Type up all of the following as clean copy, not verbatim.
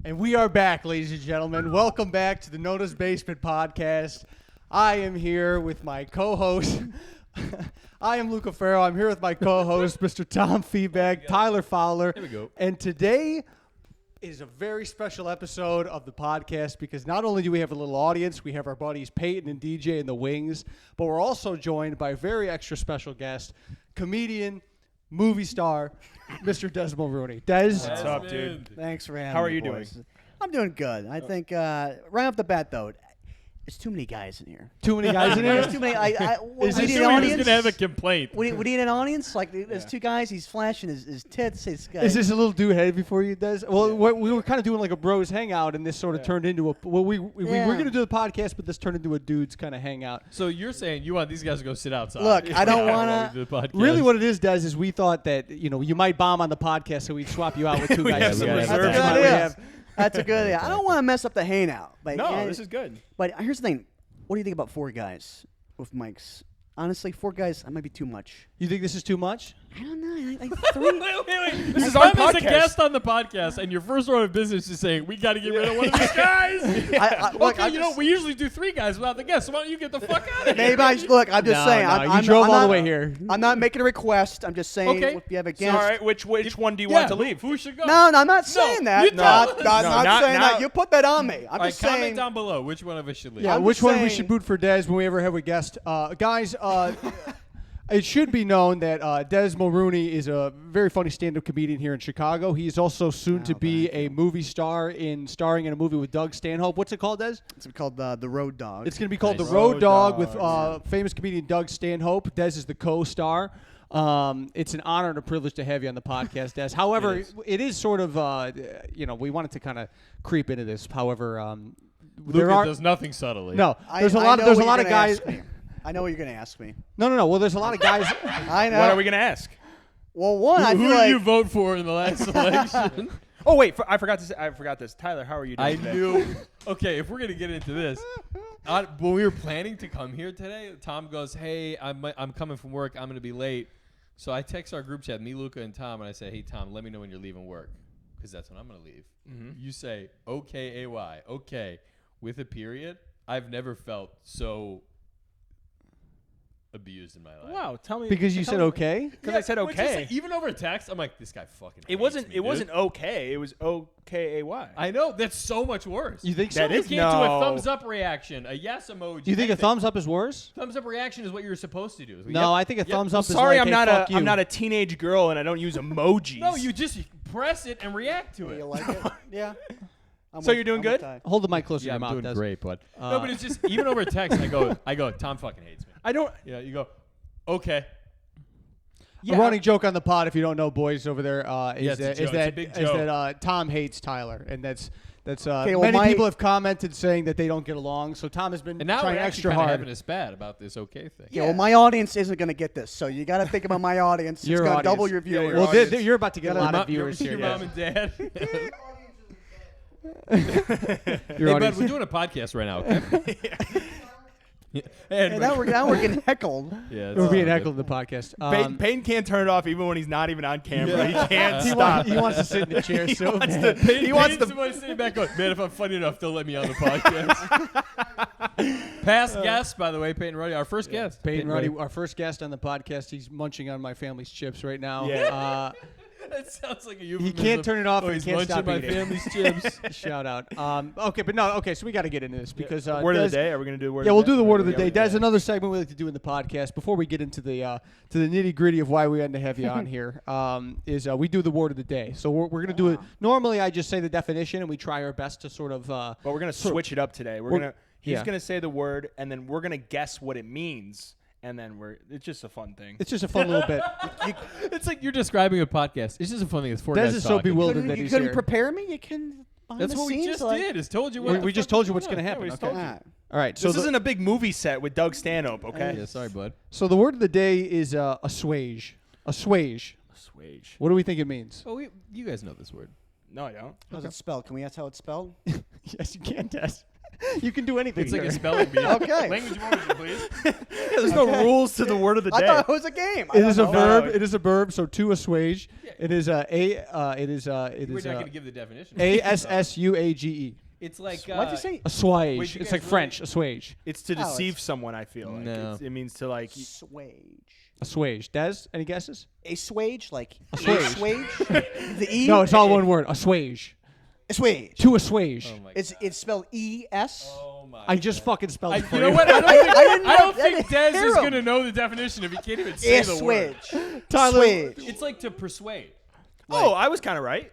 And we are back, ladies and gentlemen. Welcome back to the Nona's Basement podcast. I am here with my co-host. I am Luca Farrow. I'm here with my co-host, Mr. Tom Feedback, Tyler Fowler. Here we go. And today is a very special episode of the podcast because not only do we have a little audience, we have our buddies Peyton and DJ in the wings, but we're also joined by a very extra special guest, comedian, movie star, Mr. Des Mulrooney. Des. What's up, dude? Thanks for having me. How are you boys. doing? I'm doing good. I think right off the bat, though, there's too many guys in here. Too many guys in here? There's too many. We Is need this an true? audience. He's gonna have a complaint. We need an audience. Like there's two guys. He's flashing his tits. His Is this a little too heavy for you, Des? Well, we were kind of doing like a bros hangout, and this sort of turned into a. Well, we were going to do the podcast, but this turned into a dudes kind of hangout. So you're saying you want these guys to go sit outside? Look, I don't want to. Really, what it is, Des, is we thought that you might bomb on the podcast, so we'd swap you out with two We guys. have some That's a reserves. good idea. That's a good idea. I don't want to mess up the hangout. But No, this is good. But here's the thing. What do you think about 4 guys with mics? Honestly, 4 guys, that might be too much. You think this is too much? I don't know. I 3. wait. This is If our I'm as a podcast. guest on the podcast, and your first order of business is saying we got to get rid of one of these guys. Look, Okay, we usually do 3 guys without the guest. So why don't you get the fuck out of here? Maybe look. I'm just saying. you drove all the way here. I'm not making a request. I'm just saying. Okay. If you have a So, guest. all right, which one do you want to leave? Who should go? No, I'm not saying that. you Not tell us. not saying now- that. You put that on me. I'm All right, just comment saying. down below which one of us should leave. Yeah, I'm which just one we saying- should boot for Des when we ever have a guest. Guys, it should be known that Des Mulrooney is a very funny stand-up comedian here in Chicago. He's also soon to be a movie star starring in a movie with Doug Stanhope. What's it called, Des? It's called the Road Dog. It's going to be called Nice. The Road Road Dog Dog, with famous comedian Doug Stanhope. Des is the co-star. It's an honor and a privilege to have you on the podcast, Des. However, it is sort of, we wanted to kind of creep into this. However, there Luca are does nothing subtly. no. There's a I lot. know There's a what lot you're of gonna guys. ask me. I know what you're going to ask me. No. Well, there's a lot of guys. I know. What are we gonna ask? Well, one, I Who feel did like you vote for in the last election? Oh wait, I forgot to say. I forgot this. Tyler, how are you doing I today? knew. Okay, if we're gonna get into this, when we were planning to come here today, Tom goes, "Hey, I'm coming from work. I'm gonna be late." So I text our group chat, me, Luca, and Tom, and I say, "Hey, Tom, let me know when you're leaving work, because that's when I'm gonna leave." You say, "Okay, AY, okay," with a period. I've never felt so abused in my life. Wow, tell me. Because you said okay. Because I said which is okay. like, even over text, I'm like, this guy fucking. It hates wasn't. me, It dude. wasn't okay. It was okay. I know that's so much worse. You think so? That You is can't do a no. thumbs up reaction, a yes emoji. You think a anything. thumbs up is worse? Thumbs up reaction is what you're supposed to do. No, I think a thumbs up is Sorry, like, I'm hey, not fuck a. you. I'm not a teenage girl, and I don't use emojis. No, you just press it and react to it. you like it. Yeah. So you're doing good? Hold the mic closer Yeah, to I'm your mouth. doing Des. great, bud. No, but it's just even over text. I go. Tom fucking hates me. I don't. Yeah, you go. Okay. A running joke on the pod, if you don't know, boys over there, it's a joke. It's a big is joke. that Tom hates Tyler, and that's well, many my- people have commented saying that they don't get along. So Tom has been And now trying we're actually extra kind of hard. having a spat about this okay thing. Yeah, well, my audience isn't going to get this, so you got to think about my audience. Your it's going to audience. double your Yeah, viewers. your Well, audience. you're about to get a lot of Your viewers here. mom and dad. Your Hey, bud, audience. we're doing a podcast right now. Okay? Hey, now we're getting heckled. Yeah, We're being heckled in the podcast. Peyton can't turn it off even when he's not even on camera. He can't he, stop. he wants to sit in the chair so wants bad. to- he wants to. Somebody sitting back going, man, if I'm funny enough, they'll let me on the podcast. Past guest, by the way, Peyton Ruddy, our first guest. Peyton Ruddy, our first guest on the podcast, he's munching on my family's chips right now. Yeah. That sounds like a He euphemism. can't turn it off Oh, and he's he can't munching stop my eating. family's chips. Shout out. Okay, so we got to get into this because Word of Des- the day. Are we gonna do the word? Yeah, of we'll the day? do the word of the Yeah, day. we- That's another segment we like to do in the podcast. Before we get into the nitty gritty of why we had to have you on here, we do the word of the day. So we're gonna do it. Normally, I just say the definition, and we try our best to sort of. But we're gonna switch it up today. He's yeah. gonna say the word, and then we're gonna guess what it means, and then it's just a fun thing. It's just a fun little bit. It's like you're describing a podcast. It's just a funny thing. It's four Des guys is so talking. bewildered that You he's couldn't here. prepare me. You can. behind That's the what we scenes, just like- did. Is told you what. We the just fuck told you was what's going gonna on. happen. we just Okay. told you. Ah. All right. So This isn't a big movie set with Doug Stanhope, okay? Yeah, sorry, bud. so the word of the day is assuage. Assuage. Swage. What do we think it means? Oh, you guys know this word. No, I don't. How's it spelled? Can we ask how it's spelled? Yes, you can, Des. You can do anything. It's like here. a spelling bee. Okay. Language of origin, please. There's no rules to the word of the I day. thought it was a game. I It don't is a know. verb. No. It is a verb. So to assuage. Yeah. It is it is We're not going to give the definition. ASSUAGE. It's like What'd you say? Assuage. Wait, you It's guys like really- French. Assuage. It's to Oh, it's- deceive someone, I feel like. No. It means to like... Swage. Assuage. Des, any guesses? Assuage, like Assuage. assuage. The E. No, it's all one word. Assuage. Assuage. To assuage. Oh my It's spelled E-S. Oh my I just fucking spelled it for you know you. what? I don't I think, didn't I don't know- I think didn't Dez hear is him. going to know the definition if he can't even say the word. Assuage. Tyler- Swage. It's like to persuade. Oh, I was kind of right.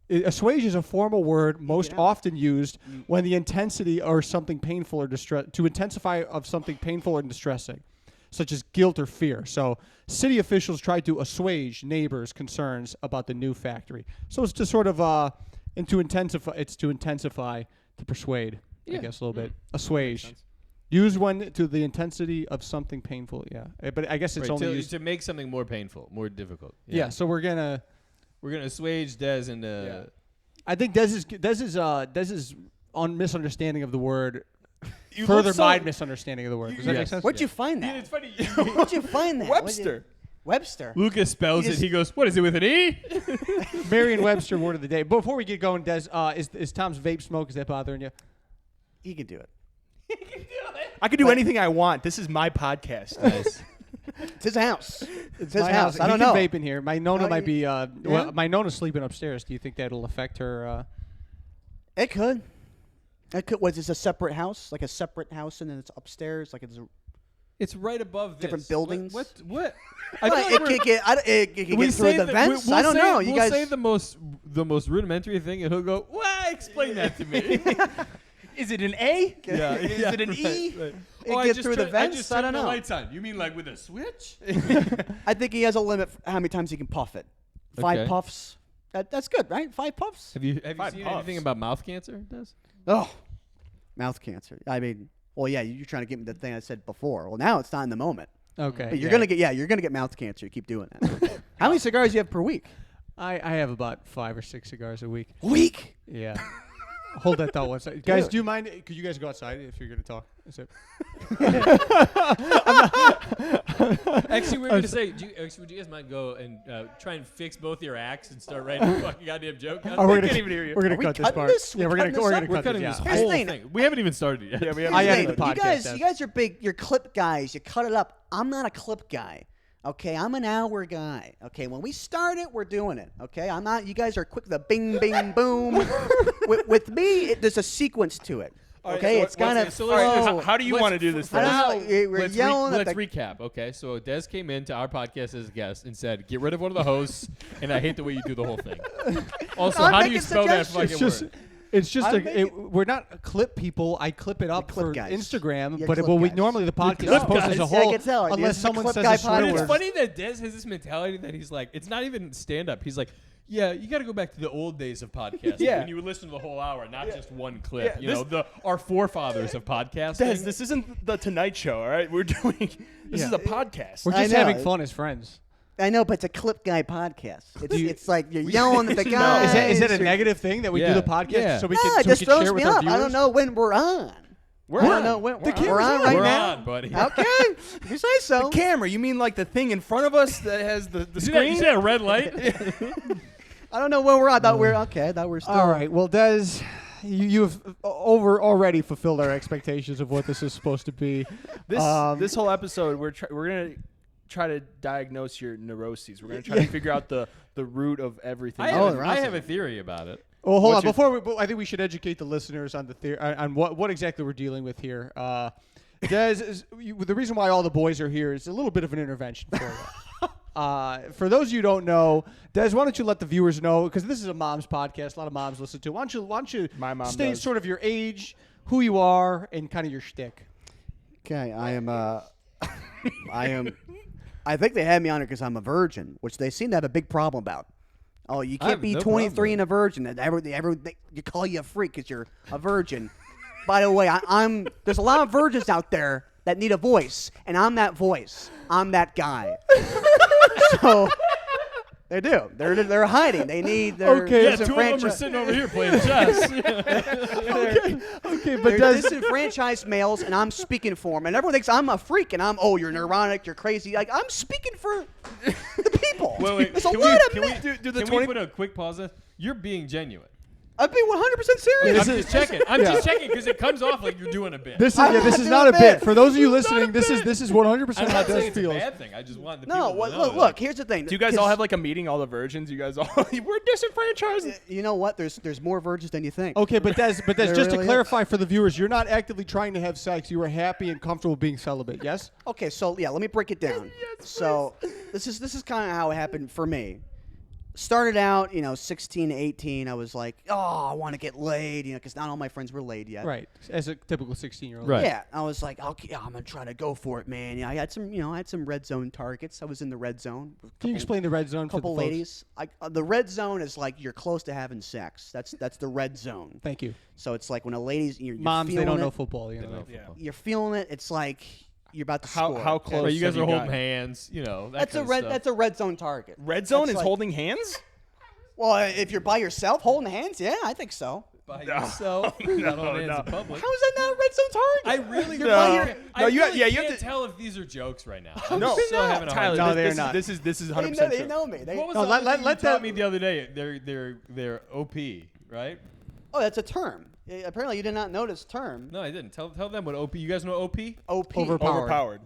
Assuage is a formal word most often used when the intensity or something painful or distress to intensify of something painful or distressing, such as guilt or fear. So, city officials tried to assuage neighbors' concerns about the new factory. So it's to sort of and to intensify. It's to intensify, to persuade. I Yeah. guess a little bit. Assuage. Used when to the intensity of something painful. Yeah, but I guess it's Right, only to, used. to make something more painful, more difficult. Yeah. So we're gonna. We're going to assuage Dez into... I think Dez's misunderstanding of the word You further look so- my misunderstanding of the word. Does that make Yes. sense? Where'd you find Yeah, that? it's funny. Where'd you find that? Webster. Webster. Lucas spells You it. just- He goes, what is it with an E? Merriam-Webster word of the day. Before we get going, Des, is Tom's vape smoke, is that bothering you? He can do it. I can do anything I want. This is my podcast. Nice. It's his house. It's his My house. I He don't can know. vape in here. My Nona No, might be. yeah? My Nona's sleeping upstairs. Do you think that'll affect her? It could. It could. Was this a separate house? Like a separate house, and then it's upstairs? Like it's. It's right above Different this. buildings? What? I Well, feel like it could get. It could get through the vents. I don't know. You we'll guys. say the most rudimentary thing, and he'll go, "Well, explain that to me." Is it an A? Yeah, Is yeah, it an E? right. It Oh, I get just through the turned- I vents? just I turned don't the know. lights on. You mean like with a switch? I think he has a limit for how many times he can puff it. 5 Okay. puffs. That's good, right? 5 puffs. Have you Five seen puffs. anything about mouth cancer? Des? Oh, mouth cancer. I mean, well, yeah, you're trying to get me the thing I said before. Well, now it's not in the moment. Okay. But you're gonna get mouth cancer. You keep doing that. How many cigars do you have per week? I have about 5 or 6 cigars a week. Week. Yeah. Hold that thought one second. Guys, Dude. do you mind? Could you guys go outside if you're going to talk? Is it? Actually, we were gonna say, would you guys mind go and try and fix both your acts and start writing a fucking goddamn joke? Oh, we're can't gonna even hear you. We're gonna Are we cut this cutting part. this? Yeah, We're we're gonna cutting this up? We're cut cutting this. this Yeah. Here's the whole thing. thing. We haven't even started yet. Yeah, we have. I Here's edit the the thing. podcast. You guys are big. You're clip guys. You cut it up. I'm not a clip guy. Okay, I'm an hour guy. Okay, when we start it, we're doing it. Okay, I'm not. You guys are quick. The bing, bing, boom. with me, there's a sequence to it. All right, Okay, so it's kind of. so let's- How, how do you Let's- want to do this? I don't Des? know. We're yelling at let's the. recap. Okay, so Des came into our podcast as a guest and said, "Get rid of one of the hosts," and I hate the way you do the whole thing. Also, I'm how do you making spell that suggestions. fucking It's just. word? It's just I'm we're not clip people. I clip it up clip for guys. Instagram, You're but clip well, we guys. normally the podcast clip is posted as a guys. Yeah, I whole, can tell. This unless is a someone clip says guy a swear But podcast. it's word. funny that Des has this mentality that he's like, it's not even stand up. He's like, yeah, you got to go back to the old days of podcasting Yeah. when you would listen to the whole hour, not just one clip. Yeah, you know, our forefathers of podcasting. Des, this isn't the Tonight Show, all right? We're doing. This Yeah. is a podcast. We're I just know. having fun as friends. I know, but it's a clip guy podcast. It's, you- it's like you're yelling at the guy. Is that a negative thing that we do Yeah. the podcast Yeah. so we No, can, it so just we can throws share me with our up. viewers? I don't know when we're on. We're I don't on. know when The we're camera's on on. right We're now. on, buddy. Okay, you say so. Camera? You mean like the thing in front of us that has the You see that, you screen? see that red light? I don't know when we're on. I thought we're okay. I thought we're still. All right. Well, Des, you've already fulfilled our expectations of what this is supposed to be. This whole episode, we're gonna try to diagnose your neuroses. We're gonna try to figure out the root of everything. I Oh, have, they're I awesome. have a theory about it. Well, hold What's on. your- Before I think we should educate the listeners on on what exactly we're dealing with here. Des, the reason why all the boys are here is a little bit of an intervention for you. For those of you who don't know, Des, why don't you let the viewers know, because this is a mom's podcast, a lot of moms listen to. Why don't you My mom state does. sort of your age, who you are, and kind of your shtick. Okay, I am. I think they had me on it because I'm a virgin, which they seem to have a big problem about. Oh, you I have can't be no 23 problem and a virgin. They call you a freak because you're a virgin. By the way, I'm. There's a lot of virgins out there that need a voice, and I'm that voice. I'm that guy. So They do. They're hiding. They need their Okay. Yeah, 2 of them are disenfranchised. sitting over here playing chess. Okay, but They're does disenfranchised males, and I'm speaking for them. And everyone thinks I'm a freak, and you're neurotic, you're crazy. Like, I'm speaking for the people. Wait. There's a Can lot of we, men. can we put a quick pause there? You're being genuine. I'm being 100% serious. I'm just checking. I'm just checking because it comes off like you're doing a bit. this is I'm this not is doing not a a bit. bit. For those of you It's not listening, a this bit. is 100% I'm how not Des saying it's a feels. bad thing. I just want the No, people to know. look. Here's the thing. Do you guys all have like a meeting, all the virgins? You guys all we're disenfranchised. You know what? There's more virgins than you think. Okay, but Des, There just to really clarify for the viewers, you're not actively trying to have sex. You are happy and comfortable being celibate. Yes. Okay, so yeah, let me break it down. So this is kind of how it happened for me. Started out, 16 to 18. I was like, I want to get laid, because not all my friends were laid yet. Right. As a typical 16-year-old. Right. Yeah, I was like, okay, I'm gonna try to go for it, man. Yeah, I had some red zone targets. I was in the red zone. Can you explain the red zone for the Couple folks? ladies. The red zone is like you're close to having sex. That's the red zone. Thank you. So it's like when a lady's you're Moms, they feeling don't it, know football. You know. You're feeling it. It's like you're about to How score. how close? Right, you guys have are holding gotten? hands. That's a red zone target. Red zone That's is like- holding hands. Well, if you're by yourself holding hands, yeah, I think so. By yourself, not on hands in public. How is that not a red zone target? I really No. don't. I No, you really have can't to- tell if these are jokes right now. I'm No, so having a hard Tyler, time. No, they're this, not. This is 100% They true. know me. What was No, the let- other let- thing let you taught that- me the other day? They're OP, right? Oh, that's a term. Apparently, you did not notice term. No, I didn't. Tell them what OP. You guys know OP? OP. Overpowered.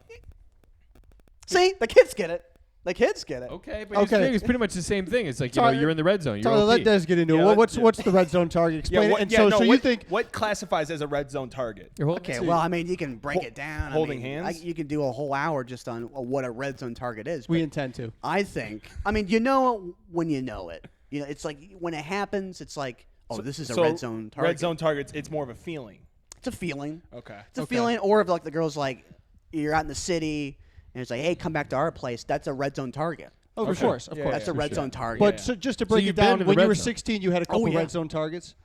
See, the kids get it. The kids get it. Okay, but Okay. it's pretty much the same thing. It's like Tyler, you're in the red zone. You're Tyler, OP. let Des get into Yeah, it. let- What's yeah. what's the red zone target? Explain it. And so you what, think what classifies as a red zone target? You're holding Okay, hands. well, I mean, you can break it down. holding hands? You can do a whole hour just on what a red zone target is. we but intend to? I think. I mean, you know it when you know it. It's like when it happens, it's like, this is a So, red zone target. Red zone targets. It's more of a feeling. It's a feeling. Okay. It's a feeling. Or if like the girl's like, you're out in the city and it's like, hey, come back to our place. That's a red zone target. Oh, of course, of Yeah, course. That's a red zone target. But so just to break you've it been down, in the when you red were zone. 16, you had a couple yeah. red zone targets.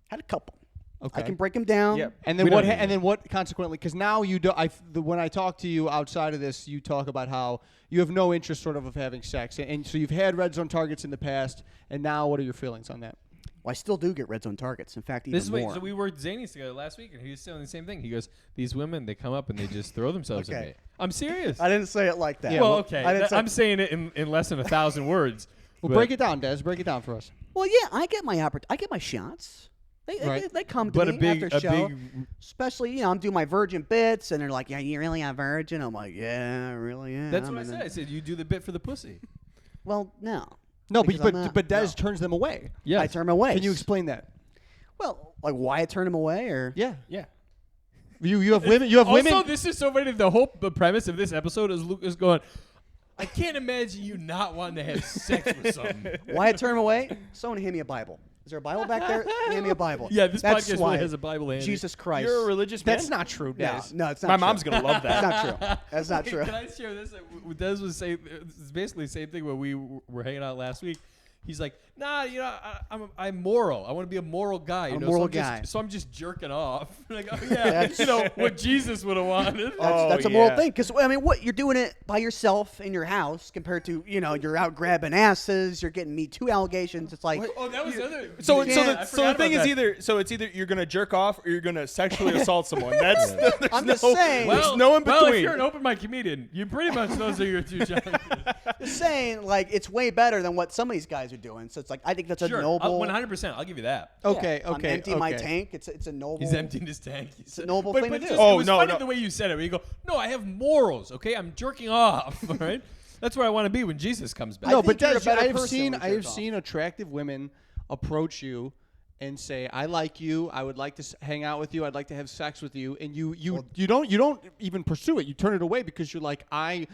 Had a couple. Okay. I can break them down. Yep. And then We what? don't need And then what? Consequently, because now you do. When I talk to you outside of this, you talk about how you have no interest, sort of having sex, and so you've had red zone targets in the past, and now what are your feelings on that? Well, I still do get red zone targets. In fact, even This is more. what, so we were Zanies together last week, and he was saying the same thing. He goes, "These women, they come up and they just throw themselves at Okay. me." I'm serious. I didn't say it like that. well, okay. I didn't say- I'm saying it in less than 1,000 words. Well, but- break it down, Des. Break it down for us. Well, yeah, I get my shots. Right. They come to But me a big, after a show. big. Especially, I'm doing my virgin bits, and they're like, "Yeah, you really a virgin?" I'm like, "Yeah, I really am." That's what I And said. then- I said you do the bit for the pussy. Well, no. No, Because I'm not- but Des no. turns them away. Yes. I turn them away. Can you explain that? Well, like why I turn them away, or Yeah. Yeah. You have women. You have Also, women. this is so funny. The premise of this episode is Lucas going, I can't imagine you not wanting to have sex with someone. why I turn them away? Someone hand me a Bible. Is there a Bible back there? Hand me a Bible. Yeah, this That's podcast why. really has a Bible handy. Jesus Christ. You're a religious man. That's not true, Des. No, it's not My true. mom's gonna love That's that. not true. That's not true. Can I share this? Des was saying, it's basically the same thing when we were hanging out last week. He's like, nah, I'm moral. I want to be a moral guy. I'm a so moral I'm just- guy. so I'm just jerking off. Like, oh yeah, what Jesus would have wanted. That's a moral thing. Because, I mean, what you're doing it by yourself in your house compared to, you're out grabbing asses, you're getting Me Too allegations. It's like, Oh, that was the other. So, Yeah, so I the forgot thing about is that. it's either you're gonna jerk off or you're gonna sexually assault someone. That's there's I'm no, just saying. There's no in Well, if between. you're an open mic comedian, you pretty much those are your two challenges. just saying, like, it's way better than what some of these guys are doing. So it's like, I think that's a Sure, noble. 100%. I'll give you that. Okay. I'm Okay. emptying my okay. tank. It's a noble. He's emptying his tank. It's a noble thing to do. It Oh, was no, funny no. the way you said it. Where you go, no, I have morals. Okay, I'm jerking off. All right, that's where I want to be when Jesus comes back. No, think but you're a Des, better I have person seen when I you have jerk off. seen attractive women approach you and say, "I like you. I would like to hang out with you. I'd like to have sex with you." And you don't even pursue it. You turn it away because you're like, I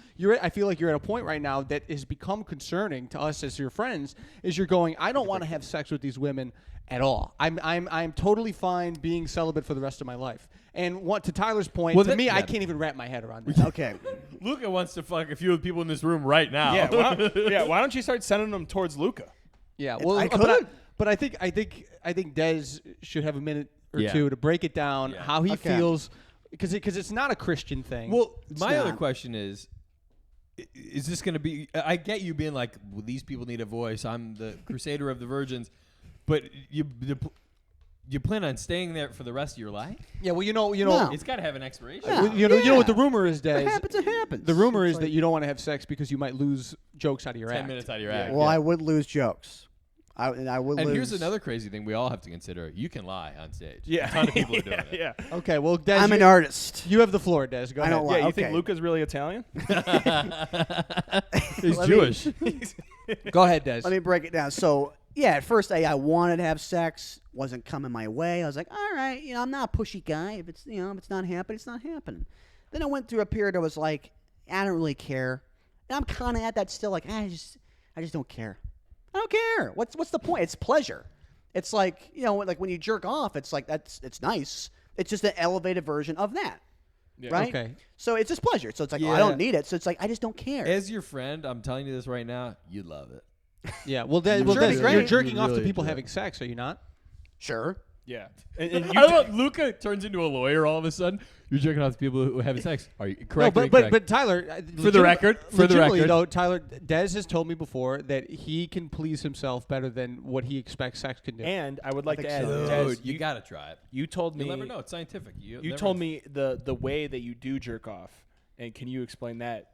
feel like you're at a point right now that has become concerning to us as your friends. Is you're going, I don't want to have sex with these women at all. I'm totally fine being celibate for the rest of my life. And to Tyler's point, Well, to me, I yeah. can't even wrap my head around that. Okay. Luca wants to fuck a few of the people in this room right now. Yeah, why don't you start sending them towards Luca? Yeah, well, I but could. but I think Des should have a minute or Yeah. two to break it down Yeah. how he Okay. feels because it's not a Christian thing. Well, my other not. question is is this going to be? I get you being like, well, these people need a voice. I'm the crusader of the virgins, but you plan on staying there for the rest of your life? Yeah, well, No. It's got to have an expiration. Yeah. you know what the rumor is, Des? It happens. It happens. The rumor It's is like- that you don't want to have sex because you might lose jokes out of your 10 act. minutes out of your act. Well, yeah. I would lose jokes. I would And lose. here's another crazy thing we all have to consider. You can lie on stage. Yeah. A ton of people are doing it. Yeah. Okay, well, Des, I'm an you, artist. you have the floor, Des. Go I ahead. don't lie. Yeah, you Okay. think Luca's really Italian? He's Let me- Jewish. Go ahead, Des. Let me break it down. So, yeah, at first I wanted to have sex, wasn't coming my way. I was like, all right, I'm not a pushy guy. If it's if it's not happening, it's not happening. Then I went through a period I was like, I don't really care. And I'm kind of at that still, like, I just don't care. I don't care. What's the point? It's pleasure. It's like, like when you jerk off, it's like it's nice. It's just an elevated version of that. Yeah. Right? Okay. So it's just pleasure. So it's like, I Yeah. don't need it. So it's like, I just don't care. As your friend, I'm telling you this right now, you'd love it. Yeah, well, Des, Sure, it'd be you're great. jerking You off to really people enjoy having sex, are you not? Sure. Yeah. And I love Luca turns into a lawyer all of a sudden. You're jerking off to people who have sex. Are you correct? No, or incorrect? but Tyler, For the record, though, Tyler, Des has told me before that he can please himself better than what he expects sex can do. And I would like think to add, so. Des, Dude, you got to try it. you told me You'll never know. It's scientific. You never told know. me the way that you do jerk off, and can you explain that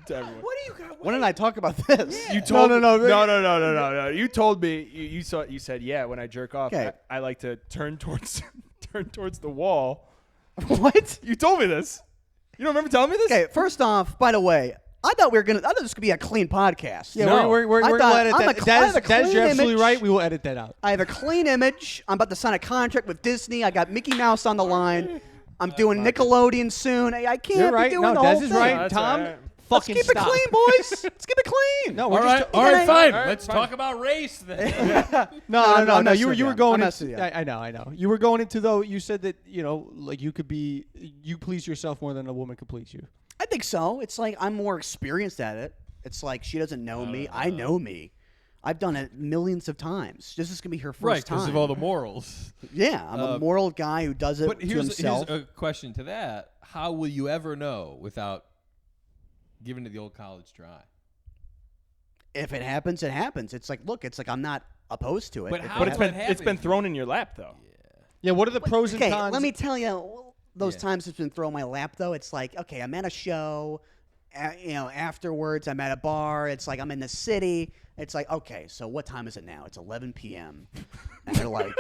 to everyone? What do you got? When did I talk about this? You told no. no. You told me you said when I jerk off, Okay. I like to turn towards the wall. What? You told me this. You don't remember telling me this? Okay, first off, by the way, I thought this could be a clean podcast. Yeah, No. we're I going to thought- edit I'm that. a cl- I have a Des, clean you're absolutely image. right. We will edit that out. I have a clean image. I'm about to sign a contract with Disney. I got Mickey Mouse on the line. I'm doing Nickelodeon soon. I can't You're right. be doing No, the Des whole is thing. right. That's Tom, all right. Let's fucking keep stop. it clean, boys. Let's keep it clean. No, All we're right, just. all right, Yeah, fine. all right, Let's fine. talk about race then. No. I'm messing You with were you. going I'm into. messing with you. I know. You were going into though. You said that like you please yourself more than a woman could please you. I think so. It's like I'm more experienced at it. It's like she doesn't know me. I know me. I've done it millions of times. This is gonna be her first Right, time. because of all the morals. Yeah, I'm a moral guy who does it But to here's himself. a question to that. How will you ever know without giving it the old college try? If it happens, it happens. It's like, look, it's like I'm not opposed to it. But If how- But it it's What been happens? thrown in your lap though. Yeah. What are the pros and Okay, cons? let me tell you, those Yeah. times it's been thrown in my lap, though. It's like, okay, I'm at a show, afterwards I'm at a bar. It's like I'm in the city. It's like, okay, so what time is it now? It's 11 p.m. And they're like,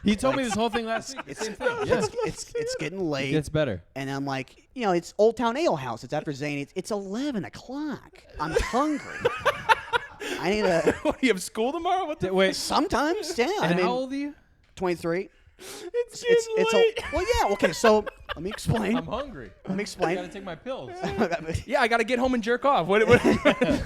He told me this whole thing last week. The same thing. Yeah. it's getting late. It gets better. And I'm like, it's Old Town Ale House. It's after Zany. It's 11 o'clock. I'm hungry. I need a. What, do you have school tomorrow? What the? Wait, Sometimes, yeah. and I mean, how old are you? 23. It's Well, yeah. Okay, so let me explain. I'm hungry. Let me I explain. gotta take my pills. Yeah, I got to get home and jerk off. What?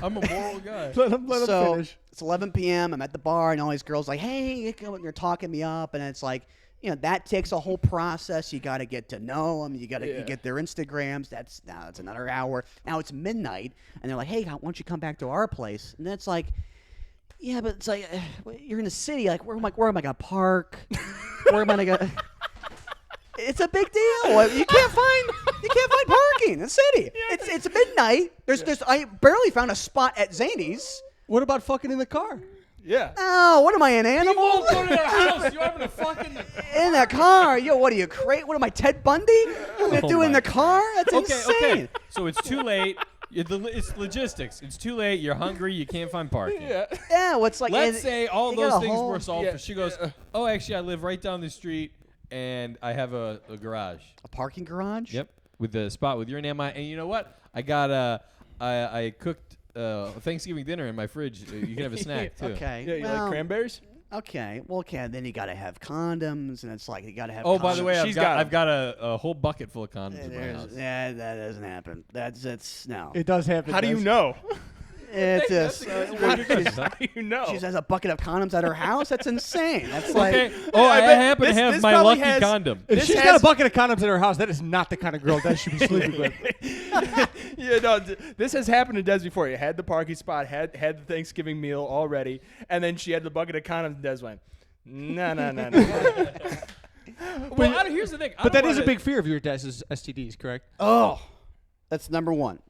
I'm a moral guy. Let him So finish. it's 11 p.m. I'm at the bar, and all these girls like, "Hey," you're talking me up, and it's like, that takes a whole process. You got to get to know them. You got to Yeah. get their Instagrams. That's another hour. Now it's midnight, and they're like, "Hey, why don't you come back to our place?" And then it's like, yeah, but it's like you're in the city. Like, where am I gonna park? Where am I gonna? It's a big deal. You can't find parking in the city. It's midnight. I barely found a spot at Zany's. What about fucking in the car? Yeah. Oh, what am I, an You animal? won't go to their house. You're having a fucking. In the car? Yo, what are you, crazy? What am I, Ted Bundy? What am I Oh do in my the car? That's Okay, insane. okay. So it's too late. It's logistics. It's too late. You're hungry. You can't find parking. Yeah. Yeah, what's like? Let's say all you got those a things whole- were solved. Yeah. She goes, "Oh, actually, I live right down the street, and I have a garage. A parking garage? Yep, with the spot with your name on. And you know what? I got I cooked Thanksgiving dinner in my fridge. You can have a snack too. Okay. Yeah, you well, like cranberries? Okay. Well, okay. Then you got to have condoms, and it's like you got to have. Oh, by the way, She's got 'em. I've got a whole bucket full of condoms in my There's- house. yeah, that doesn't happen. That's no. It does happen. How do you Des. know? It's That's just. a good question. How do you know? She has a bucket of condoms at her house. That's insane. That's like. Okay. Oh, I bet happen to this- have this my probably lucky has- condom. If This she's got has- a bucket of condoms in her house, that is not the kind of girl that should be sleeping with. Yeah, no, this has happened to Des before. You had the parking spot, had the Thanksgiving meal all ready, and then she had the bucket of condoms, and Des went, no. Well, here's the thing. I But don't that is a wanna- big fear of your Des' STDs, correct? Oh, that's number one.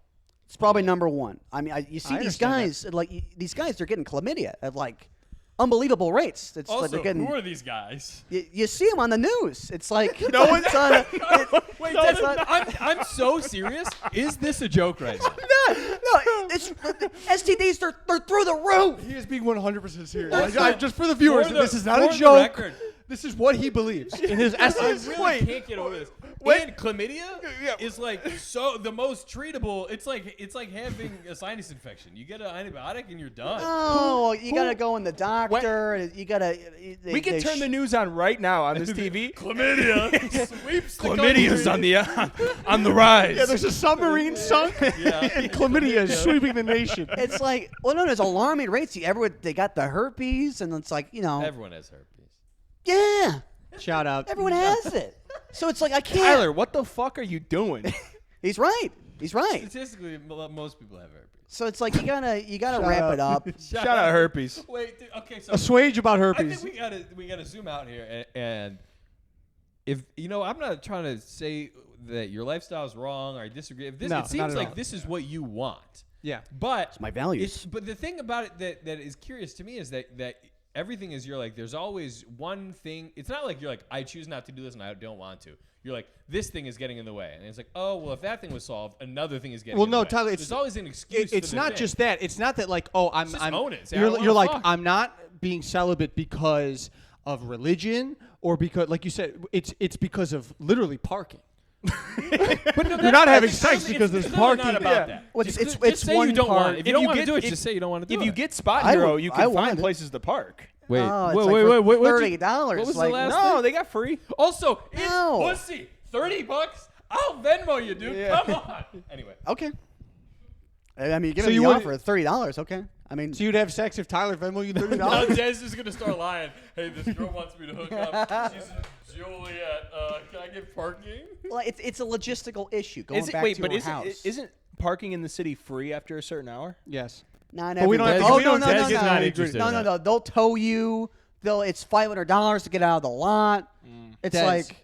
It's probably number one. I mean, you see I these understand guys these guys they're getting chlamydia at like unbelievable rates. It's like Also, they're getting. who are these guys? You see them on the news. It's like No one- it's on Wait, no, it's I'm so serious. Is this a joke right now? no, it's STDs. They're through the roof. He is being 100% serious. Also, Just for the viewers, for the- this is not for a the joke. record. This is what he believes in his I essence. really can't get over this. Wait. And chlamydia Yeah. is like so the most treatable. It's like having a sinus infection. You get an antibiotic and you're done. Oh, you gotta go in the doctor. You gotta. We can turn the news on right now on this TV. Chlamydia sweeps the Chlamydia's country. on the rise. Yeah, there's a submarine sunk, and chlamydia is sweeping the nation. It's like, well, no, there's alarming rates. They got the herpes, and it's like, Everyone has herpes. yeah, Shout out. everyone has it. So it's like I can't. Tyler, what the fuck are you doing? He's right. He's right. Statistically, most people have herpes. So it's like you gotta Shout wrap out. it up. Shout out herpes. Wait, dude, okay, so Assuage about I herpes. think we gotta zoom out here, and if I'm not trying to say that your lifestyle is wrong or I disagree. If this, No, it not seems at like all. this is what you want, Yeah. but It's my values. But the thing about it that is curious to me is that everything is you're like there's always one thing. It's not like you're like I choose not to do this and I don't want to. You're like this thing is getting in the way, and it's like oh well if that thing was solved, another thing is getting. Well, in the no, way. Tyler, it's there's always an excuse. It's for the not thing. just that. It's not that like I'm Just I'm. own it. Say, I don't You're wanna like fuck. I'm not being celibate because of religion or because like you said it's because of literally parking. But no, You're not having it's sex really- because it's there's really parking. Not about Yeah. that. Well, Just it's say one you don't part. want. If you don't want to do it, if- just say you don't want to do If it. you get Spot I Hero, would- you I can wanted find it. places to park. wait, Oh, it's wait, like wait, for wait, wait, $30. What was like, the last No, thing? they got free. Also, it's No. pussy. $30. I'll Venmo you, dude. Yeah. Come on. Anyway. Okay. I mean, give So me you the would- offer at $30. Okay. I mean, So you'd have sex if Tyler Venmo you $30? Now Dez is gonna start lying. Hey, this girl wants me to hook up. She's Juliet. Can I get parking? well, it's a logistical issue. Going back Wait, to but her house. isn't parking in the city free after a certain hour? Yes. Not But we don't everywhere. have to- Oh we no don't- no Dez no is no. not interested No in no that. no. They'll tow you. It's $500 to get out of the lot. It's Des, like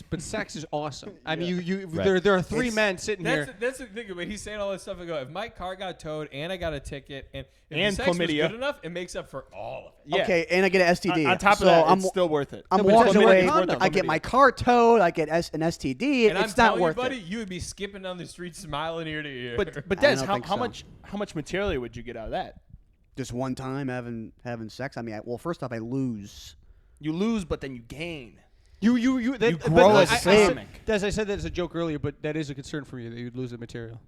but sex is awesome. I mean, you Right. there are three It's- men sitting here. That's the thing. But he's saying all this stuff. I go, if my car got towed and I got a ticket and if And the sex was chlamydia. good enough, it makes up for all of it. Yeah. okay, and I get an STD. On top of so that, I'm, it's still worth it. I'm No, but walking it's away. worth the I get chlamydia. my car towed. I get an STD. And it's I'm not telling worth you, buddy, it. you would be skipping down the street smiling ear to ear. But I Des, don't how, think how so. much material would you get out of that? Just one time having sex. I mean, well, first off, I lose. You lose, but then you gain. You You grow as a comic. Des, I said that as a joke earlier, but that is a concern for you that you'd lose the material.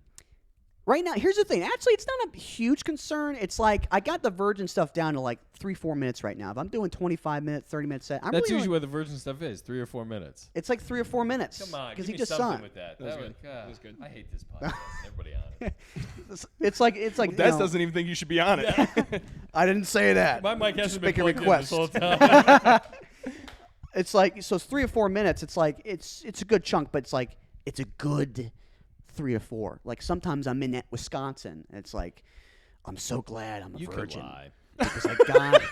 Right now, here's the thing. Actually, it's not a huge concern. It's like I got the virgin stuff down to like 3-4 minutes right now. If I'm doing 25 minutes, 30 minutes set, I'm That's really usually only- what the virgin stuff is. 3 or 4 minutes. it's like 3 or 4 minutes. Come on, because give he me just something saw with that. was That good. God, That was good. I hate this podcast. Everybody on it. It's like Des you know, doesn't even think you should be on it. I didn't say that. My mic Just hasn't been make a plugged in request. this whole time. It's like so it's 3 or 4 minutes. It's like it's a good chunk, but it's like it's a good 3 or 4. Like sometimes I'm in Wisconsin. And it's like I'm so glad I'm a You could virgin lie. because I got.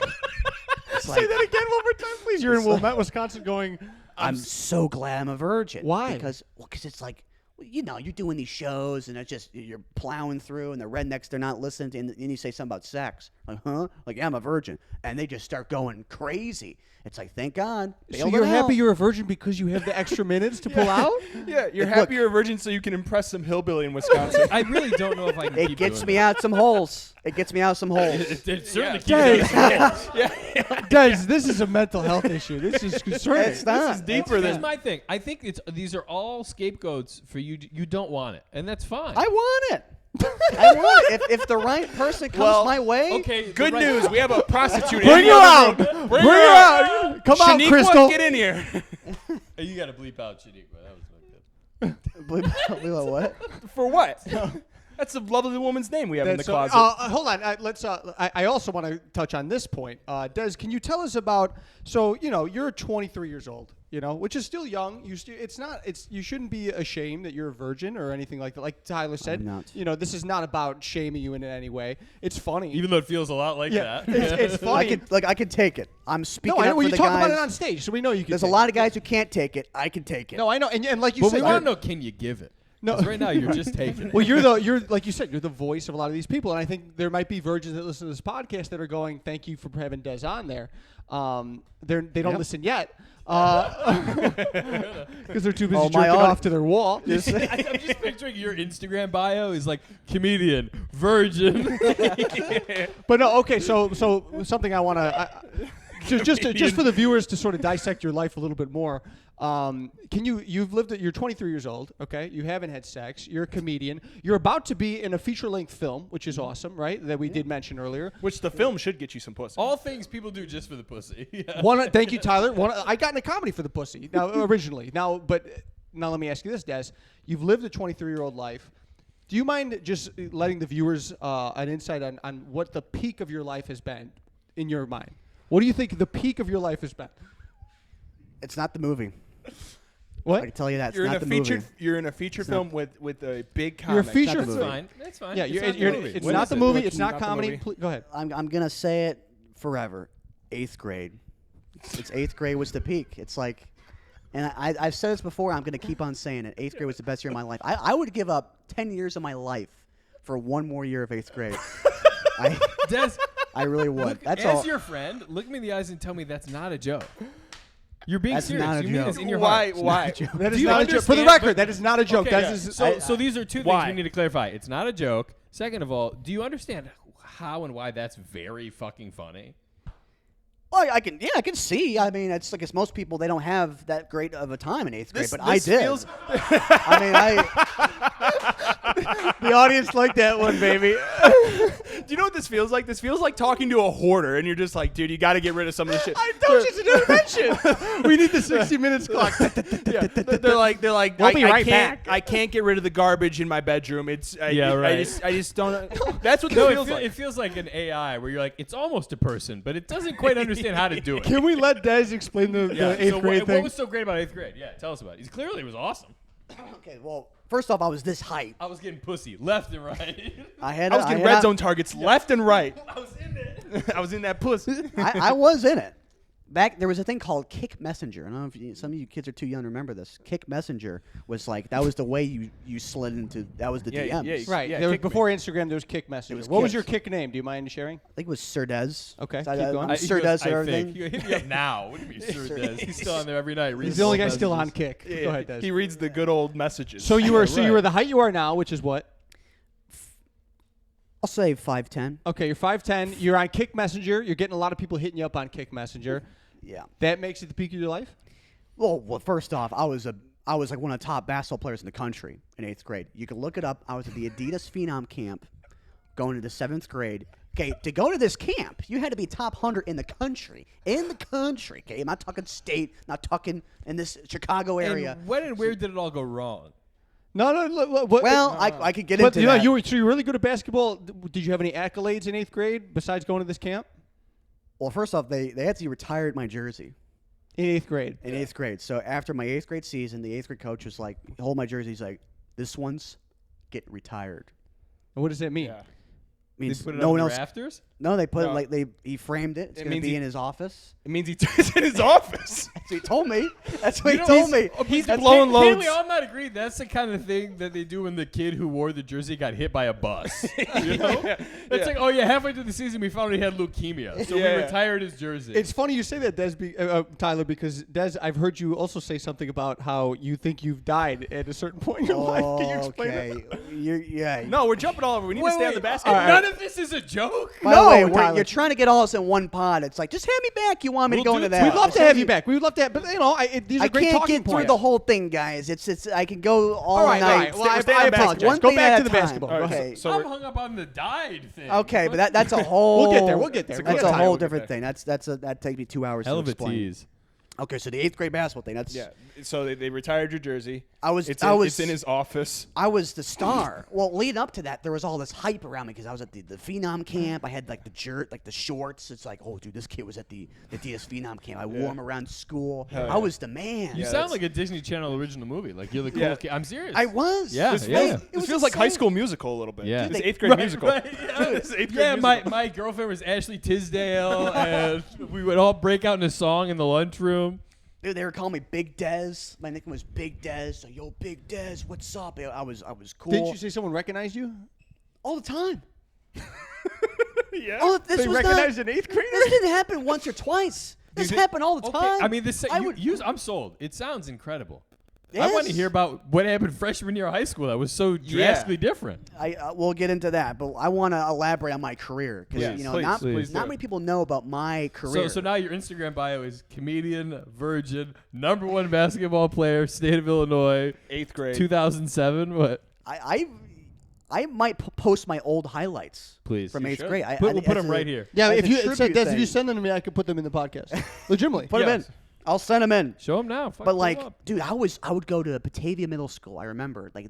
It's like, Say that again one more time, please. You're in Wilmette, Wisconsin, going. I'm so glad I'm a virgin. Why? Because it's like, well, you know, you're doing these shows and it's just you're plowing through and the rednecks they're not listening to, and then you say something about sex, like huh, like yeah, I'm a virgin, and they just start going crazy. It's like thank God. So bailed you're it out. happy you're a virgin because you have the extra minutes to pull out? Yeah, you're Look- happy you're a virgin so you can impress some hillbilly in Wisconsin. I really don't know if I can It keep gets doing me out some holes. It gets me out some holes. It certainly Des, keeps me out. Des, this is a mental health issue. This is concerning. It's not. This is deeper Here's than. my thing. I think these are all scapegoats for you. You don't want it, and that's fine. I want it. I want it. If the right person comes Well, my way, okay. Good the right- news, we have a prostitute. Bring in her the out. other room. Bring her out. Come on, Shaniqua, Crystal. get in here. Hey, you got to bleep out Shaniqua. That was not good. what? For what? That's a lovely woman's name we have in the That's, closet. hold on. Let's. I also want to touch on this point. Des, can you tell us about? So you're 23 years old. Which is still young. You shouldn't be ashamed that you're a virgin or anything like that. Like Tyler said, I'm not. This is not about shaming you in any way. It's funny. Even though it feels a lot like yeah, that. it's funny. I could take it. I'm speaking No, I know. up Well, for you the talk guys. about it on stage, so we know you can. There's a lot of guys who can't take it. I can take it. No, I know, and like you But said, we want to know, can you give it? No. 'Cause right now you're just taking it. Well, you're like you said, you're the voice of a lot of these people, and I think there might be virgins that listen to this podcast that are going, "Thank you for having Des on there." They don't listen yet because they're too busy Oh, jerking my off to their wall. I'm just picturing your Instagram bio is like comedian, virgin. But no, okay. So something I want to just for the viewers to sort of dissect your life a little bit more. You're 23 years old, okay? You haven't had sex. You're a comedian. You're about to be in a feature-length film, which is awesome, right? That we did mention earlier. Which the film should get you some pussy. All things people do just for the pussy. Yeah. Thank you, Tyler. I got into comedy for the pussy originally. Now let me ask you this, Des. You've lived a 23-year-old life. Do you mind just letting the viewers an insight on what the peak of your life has been in your mind? What do you think the peak of your life has been? It's not the movie. What? I can tell you that. It's You're not in a the feature. movie. You're in a feature film with a big You're a comic. feature It's not the That's movie. fine. That's fine. Yeah, It's it's not the movie. it's What not is the it? movie. Not It's not the comedy. movie. Go ahead. I'm gonna say it forever. 8th grade. It's 8th grade was the peak. It's like, and I've said this before. I'm gonna keep on saying it. 8th grade was the best year of my life. I would give up 10 years of my life for one more year of 8th grade. Des, I really would. look, That's as all. your friend, look me in the eyes and tell me that's not a joke. You're being That's serious. not a You mean joke. this in your Why? heart. Why? That is Do you not a joke. For the understand- record, but- that is not a joke. Okay, That is so these are two things Why? we need to clarify. It's not a joke. Second of all, do you understand how and why that's very fucking funny? Well, I can see. I mean, it's like it's most people. They don't have that great of a time in 8th grade, but I did. Feels, I mean, the audience liked that one, baby. do you know what this feels like? This feels like talking to a hoarder, and you're just like, dude, you got to get rid of some of this shit. I told you to intervention. We need the 60 minutes clock. Yeah, they're like, We'll be right can't, back. I can't get rid of the garbage in my bedroom. It's Yeah, right. I just don't. That's what No, this feels like. it feels like an AI where you're like, it's almost a person, but it doesn't quite understand how to do it. Can we let Des explain the Yeah, 8th so grade what thing? was so great about 8th grade? Yeah, tell us about it. It clearly was awesome. okay. Well, first off, I was this height. I was getting pussy left and right. I was getting red zone targets left and right. I was in it. I was in that pussy. I was in it. There was a thing called Kick Messenger. I don't know if some of you kids are too young to remember this. Kick Messenger was like that was the way you slid into. That was the Yeah, DMs. yeah, Right. Yeah, there was, kick me. before Instagram, there was Kick Messenger. was What was Kick. your Kick name? Do you mind sharing? I think it was Sir Des. Okay, So keep going. I'm Sir Des and I everything. think. Hit me up now. What do you mean, Sir Des? He's still on there every night. He's reading the only old guy still on messages. Kick. Yeah, Go ahead, Des. he reads the good old messages. So you were Yeah, so you right. were the height you are now, which is what? I'll say 5'10". Okay, you're 5'10". You're on Kick Messenger. You're getting a lot of people hitting you up on Kick Messenger. Yeah. That makes it the peak of your life? Well, first off, I was like one of the top basketball players in the country in 8th grade. You can look it up. I was at the Adidas Phenom camp going into 7th grade. Okay, to go to this camp, you had to be top 100 in the country. In the country, okay? I'm not talking state, not talking in this Chicago area. And when and where did it all go wrong? No. What, Well, I could get but into you know, that. so you're really good at basketball. Did you have any accolades in 8th grade besides going to this camp? Well, first off, they actually retired my jersey In 8th grade. in 8th grade. So after my 8th grade season, the 8th grade coach was like, hold my jersey. He's like, this one's getting retired. And what does that mean? Yeah. Means They put it no on one the else. rafters? No, they put No. it like he framed it. It's It going to means be he- in his office. It means he's in his office. That's what he told me. That's what You he know, told me. He's That's- blowing Can we loads. all not agree? That's the kind of thing that they do when the kid who wore the jersey got hit by a bus. You know? Yeah, It's yeah. like, oh yeah, halfway through the season we found he had leukemia, so Yeah. we retired his jersey. It's funny you say that, Tyler, because Des, I've heard you also say something about how you think you've died at a certain point in your life. Can you explain that? Okay. Yeah. No, we're jumping all over. We need to stay on the basketball. All right. None of this is a joke. By the No, way, Tyler. you're trying to get all this in one pod. It's like, just hand me back. You want me We'll to go do into it. that? We'd love Just to have hand you me- back. We would love to have, but you know, these are I great can't talking get through points. the whole thing, guys. It's I can go all All right, night. Well, I stay on apologize. basketball. One Go thing back at to a the time. basketball. All Go right, ahead. so I'm we're- hung up on the died thing. Okay, but that's a whole. We'll get there. We'll get there. That's We'll a get whole there. different thing. That takes me 2 hours Hell to of a explain. tease. Okay, so the 8th grade basketball thing. That's Yeah. So they retired your jersey. It's It's in his office. I was the star. Well, leading up to that, there was all this hype around me because I was at the Phenom camp. I had like the shorts. It's like, oh, dude, this kid was at the DS Phenom camp. I wore him around school. Hell I yeah. was the man. You Yeah, sound that's- like a Disney Channel original movie. Like you're the cool Yeah. kid. I'm serious. I was. Yeah, This yeah. feels, yeah. It this was feels like High insane. School Musical a little bit. Yeah. This Dude, 8th grade Right, musical. right, yeah. This 8th grade Yeah, musical. my girlfriend was Ashley Tisdale, and we would all break out in a song in the lunchroom. Dude, they were calling me Big Dez. My nickname was Big Dez. So, yo, Big Dez, what's up? I was cool. Didn't you say someone recognized you? all the time. Yeah. Oh, this they was recognized not, an 8th grader? This didn't happen once or twice. This happened all the time. I mean, this. I would- I'm sold. It sounds incredible. I Yes. want to hear about what happened freshman year of high school that was so drastically different. We'll get into that, but I want to elaborate on my career because Yes, please, not please do. many people know about my career. So now your Instagram bio is comedian, virgin, #1 basketball player, state of Illinois, 8th grade. 2007. What? I might post my old highlights Please. from You 8th should. grades. We'll put them right here. Yeah, As if a you tribute said Des, if you thing. send them to me, I could put them in the podcast. Legitimately. Put them in. Yes. I'll send them in. Show them now. Fuck But them like, up. dude, I would go to Batavia Middle School. I remember like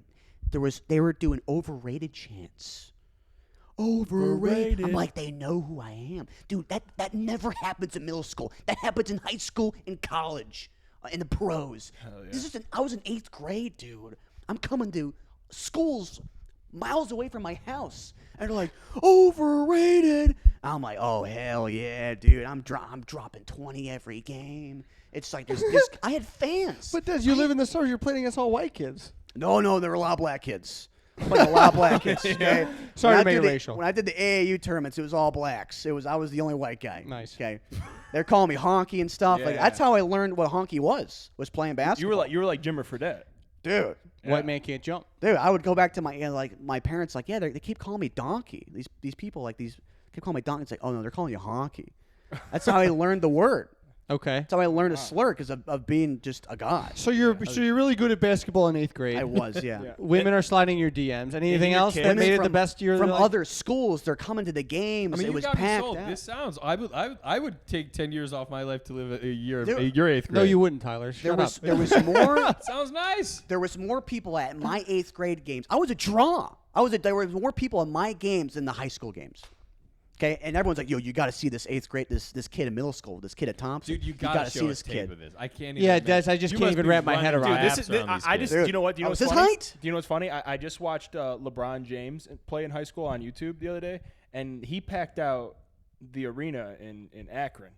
they were doing overrated chants. Overrated. I'm like, they know who I am, dude. That never happens in middle school. That happens in high school, in college, in the pros. yeah. I was in 8th grade, dude. I'm coming to schools miles away from my house, and they're like, overrated. I'm like, oh hell yeah, dude. I'm dropping 20 every game. It's like there's I had fans. But Des, you live in the suburbs. You're playing against all white kids. No, there were a lot of black kids. Like a lot of black kids. Okay? Sorry When to I make it did racial. When I did the AAU tournaments, it was all blacks. I was the only white guy. Nice. Okay. They're calling me honky and stuff. Like Yeah. that's how I learned what honky was playing basketball. You were like Jimmer Fredette. dude. White man can't jump. Dude, I would go back to my parents like, yeah, they keep calling me donkey. These people keep calling me donkey. It's like, oh no, they're calling you honky. That's how I learned the word. Okay. That's how I learned a slur because of being just a god. So you're really good at basketball in 8th grade. I was, yeah. Yeah. Women are sliding your DMs. Anything your else kids. that made it From- the best year of from their life? other schools. They're coming to the games. I mean, it you was got me packed sold. out. This sounds. I would take 10 years off my life to live a year of Dude. your 8th grade. No, you wouldn't, Tyler. Shut up. There was more. Sounds nice. There was more people at my 8th grade games. I was a draw. There were more people at my games than the high school games. Okay, and everyone's like, "Yo, you got to see this 8th grade, this kid in middle school, this kid at Thompson. Dude, you gotta gotta see show this us tape kid." of this. I can't even. Yeah, imagine. Des, I just You can't must even be wrap my head running around Dude, it. this is. apps around these I just. kids. Do you know what? Do you know was what's his funny? height. Do you know what's funny? I just watched LeBron James play in high school on YouTube the other day, and he packed out the arena in Akron.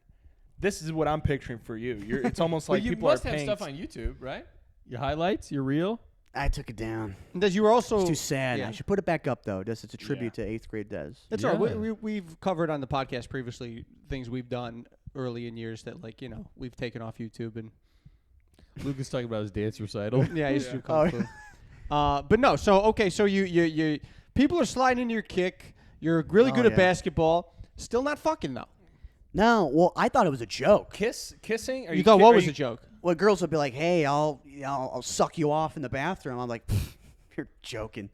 This is what I'm picturing for you. It's almost Well, like you people must are have paying. stuff on YouTube, right? Your highlights, your reel. I took it down. Des, you were also It's too sad. Yeah. I should put it back up though. Just it's a tribute to 8th grade Des. That's Yeah. all right. We've covered on the podcast previously things we've done early in years that, like, you know, we've taken off YouTube and Lucas talking about his dance recital. yeah, I used to do Oh, kung fu. But no, so okay, so you people are sliding into your kick. You're really good at yeah. basketball. Still not fucking though. No, well, I thought it was a joke. Kissing? Are You thought what are was you- a joke? Well, girls would be like, "Hey, I'll suck you off in the bathroom." I'm like, "You're joking."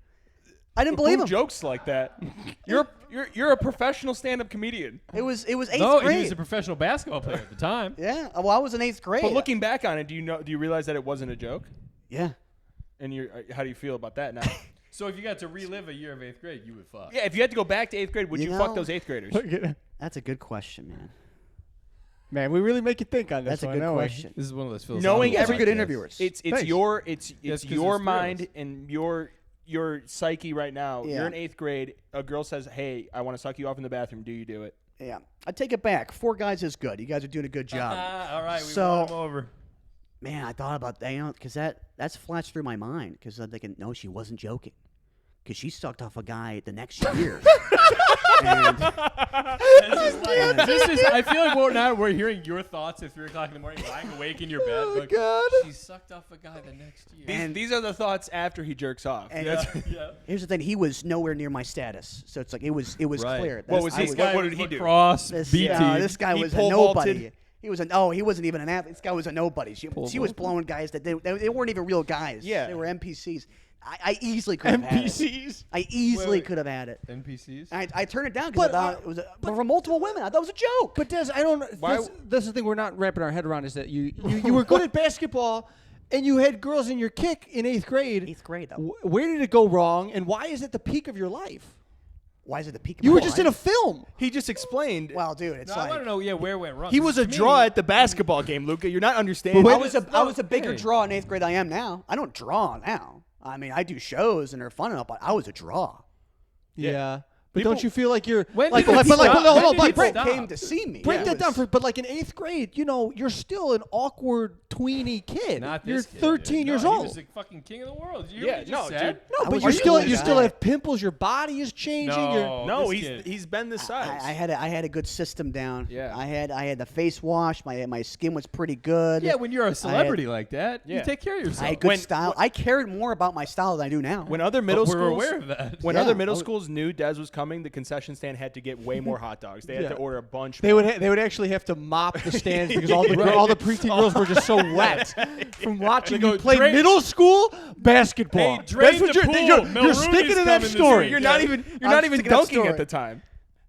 I didn't believe Who him. jokes like that? You're a professional stand-up comedian. It was 8th No, grade. he was a professional basketball player at the time. Yeah, well, I was in 8th grade. But looking back on it, do you realize that it wasn't a joke? yeah, And how do you feel about that now? So if you got to relive a year of 8th grade, you would fuck. Yeah, if you had to go back to 8th grade, would You you fuck know- those 8th graders? that's a good question, man. Man, we really make you think on this That's a one, good don't we? question. This is one of those Knowing You guys are every- good interviewers. It's Thanks. your That's 'cause your there's mind thrills. and your psyche right now. Yeah. You're in 8th grade. A girl says, "Hey, I want to suck you off in the bathroom. Do you do it?" Yeah, I take it back. 4 guys is good. You guys are doing a good job. All right, we So- won him over. Man, I thought about that, because that's flashed through my mind. Because I'm thinking, no, she wasn't joking. Because she sucked off a guy the next year. And I feel like we're hearing your thoughts at 3 o'clock in the morning, lying awake in your bed. Oh, going, God. She sucked off a guy the next year. And- These are the thoughts after he jerks off. And- yeah. here's the thing: he was nowhere near my status. So it's like it was Right. clear. What was I he- what did he do? Lacrosse, This, B team. this guy He was a pole nobody. vaulted. He wasn't even an athlete. This guy was a nobody. She was blowing guys that they weren't even real guys. Yeah. They were NPCs. I easily could have had it. NPCs. I easily wait. could have had it. NPCs. I turned it down because But, I thought it was but from multiple women. I thought it was a joke. But Des, I don't. Why- That's the thing we're not wrapping our head around is that you were good at basketball, and you had girls in your kick in 8th grade. 8th grade though. Where did it go wrong, and why is it the peak of your life? Why is it the peak? Of You my were just in a life? film. He just explained. Well, dude, it's No, I like want to know, where it went wrong. he was a To me- draw at the basketball game, Luca. You're not understanding. I was a bigger hey. draw in 8th grade than I am now. I don't draw now. I mean, I do shows and they're fun enough, but I was a draw. Yeah. But People- don't you feel like you're When like, did it but like, stop? hold on, When did it break stop? Came to see me. break Yeah, that it down was- for. But like in 8th grade, you're still an awkward tweeny kid. Not You're this kid, 13 dude. years No, old. He was the fucking king of the world. You Yeah, just no, said? dude. No, I but was you used still to you that. still have pimples. Your body is changing. No, this kid. he's been this size. I had a good system down. Yeah. I had the face wash. My skin was pretty good. Yeah, when you're a celebrity like that, Yeah. you take care of yourself. I had good When- style. I cared more about my style than I do now. when other middle But we're schools, aware of that. when Yeah. other middle schools knew Dez was coming, the concession stand had to get way more hot dogs. They had Yeah. to order a bunch. They more. would actually have to mop the stands because all the preteen girls were just so wet from watching They you go, play "Drain- middle school basketball. Hey, drain That's what the you're, pool. you're Mulrooney's sticking to that coming this story. week. You're Yeah. not even sticking up dunking story. at the time.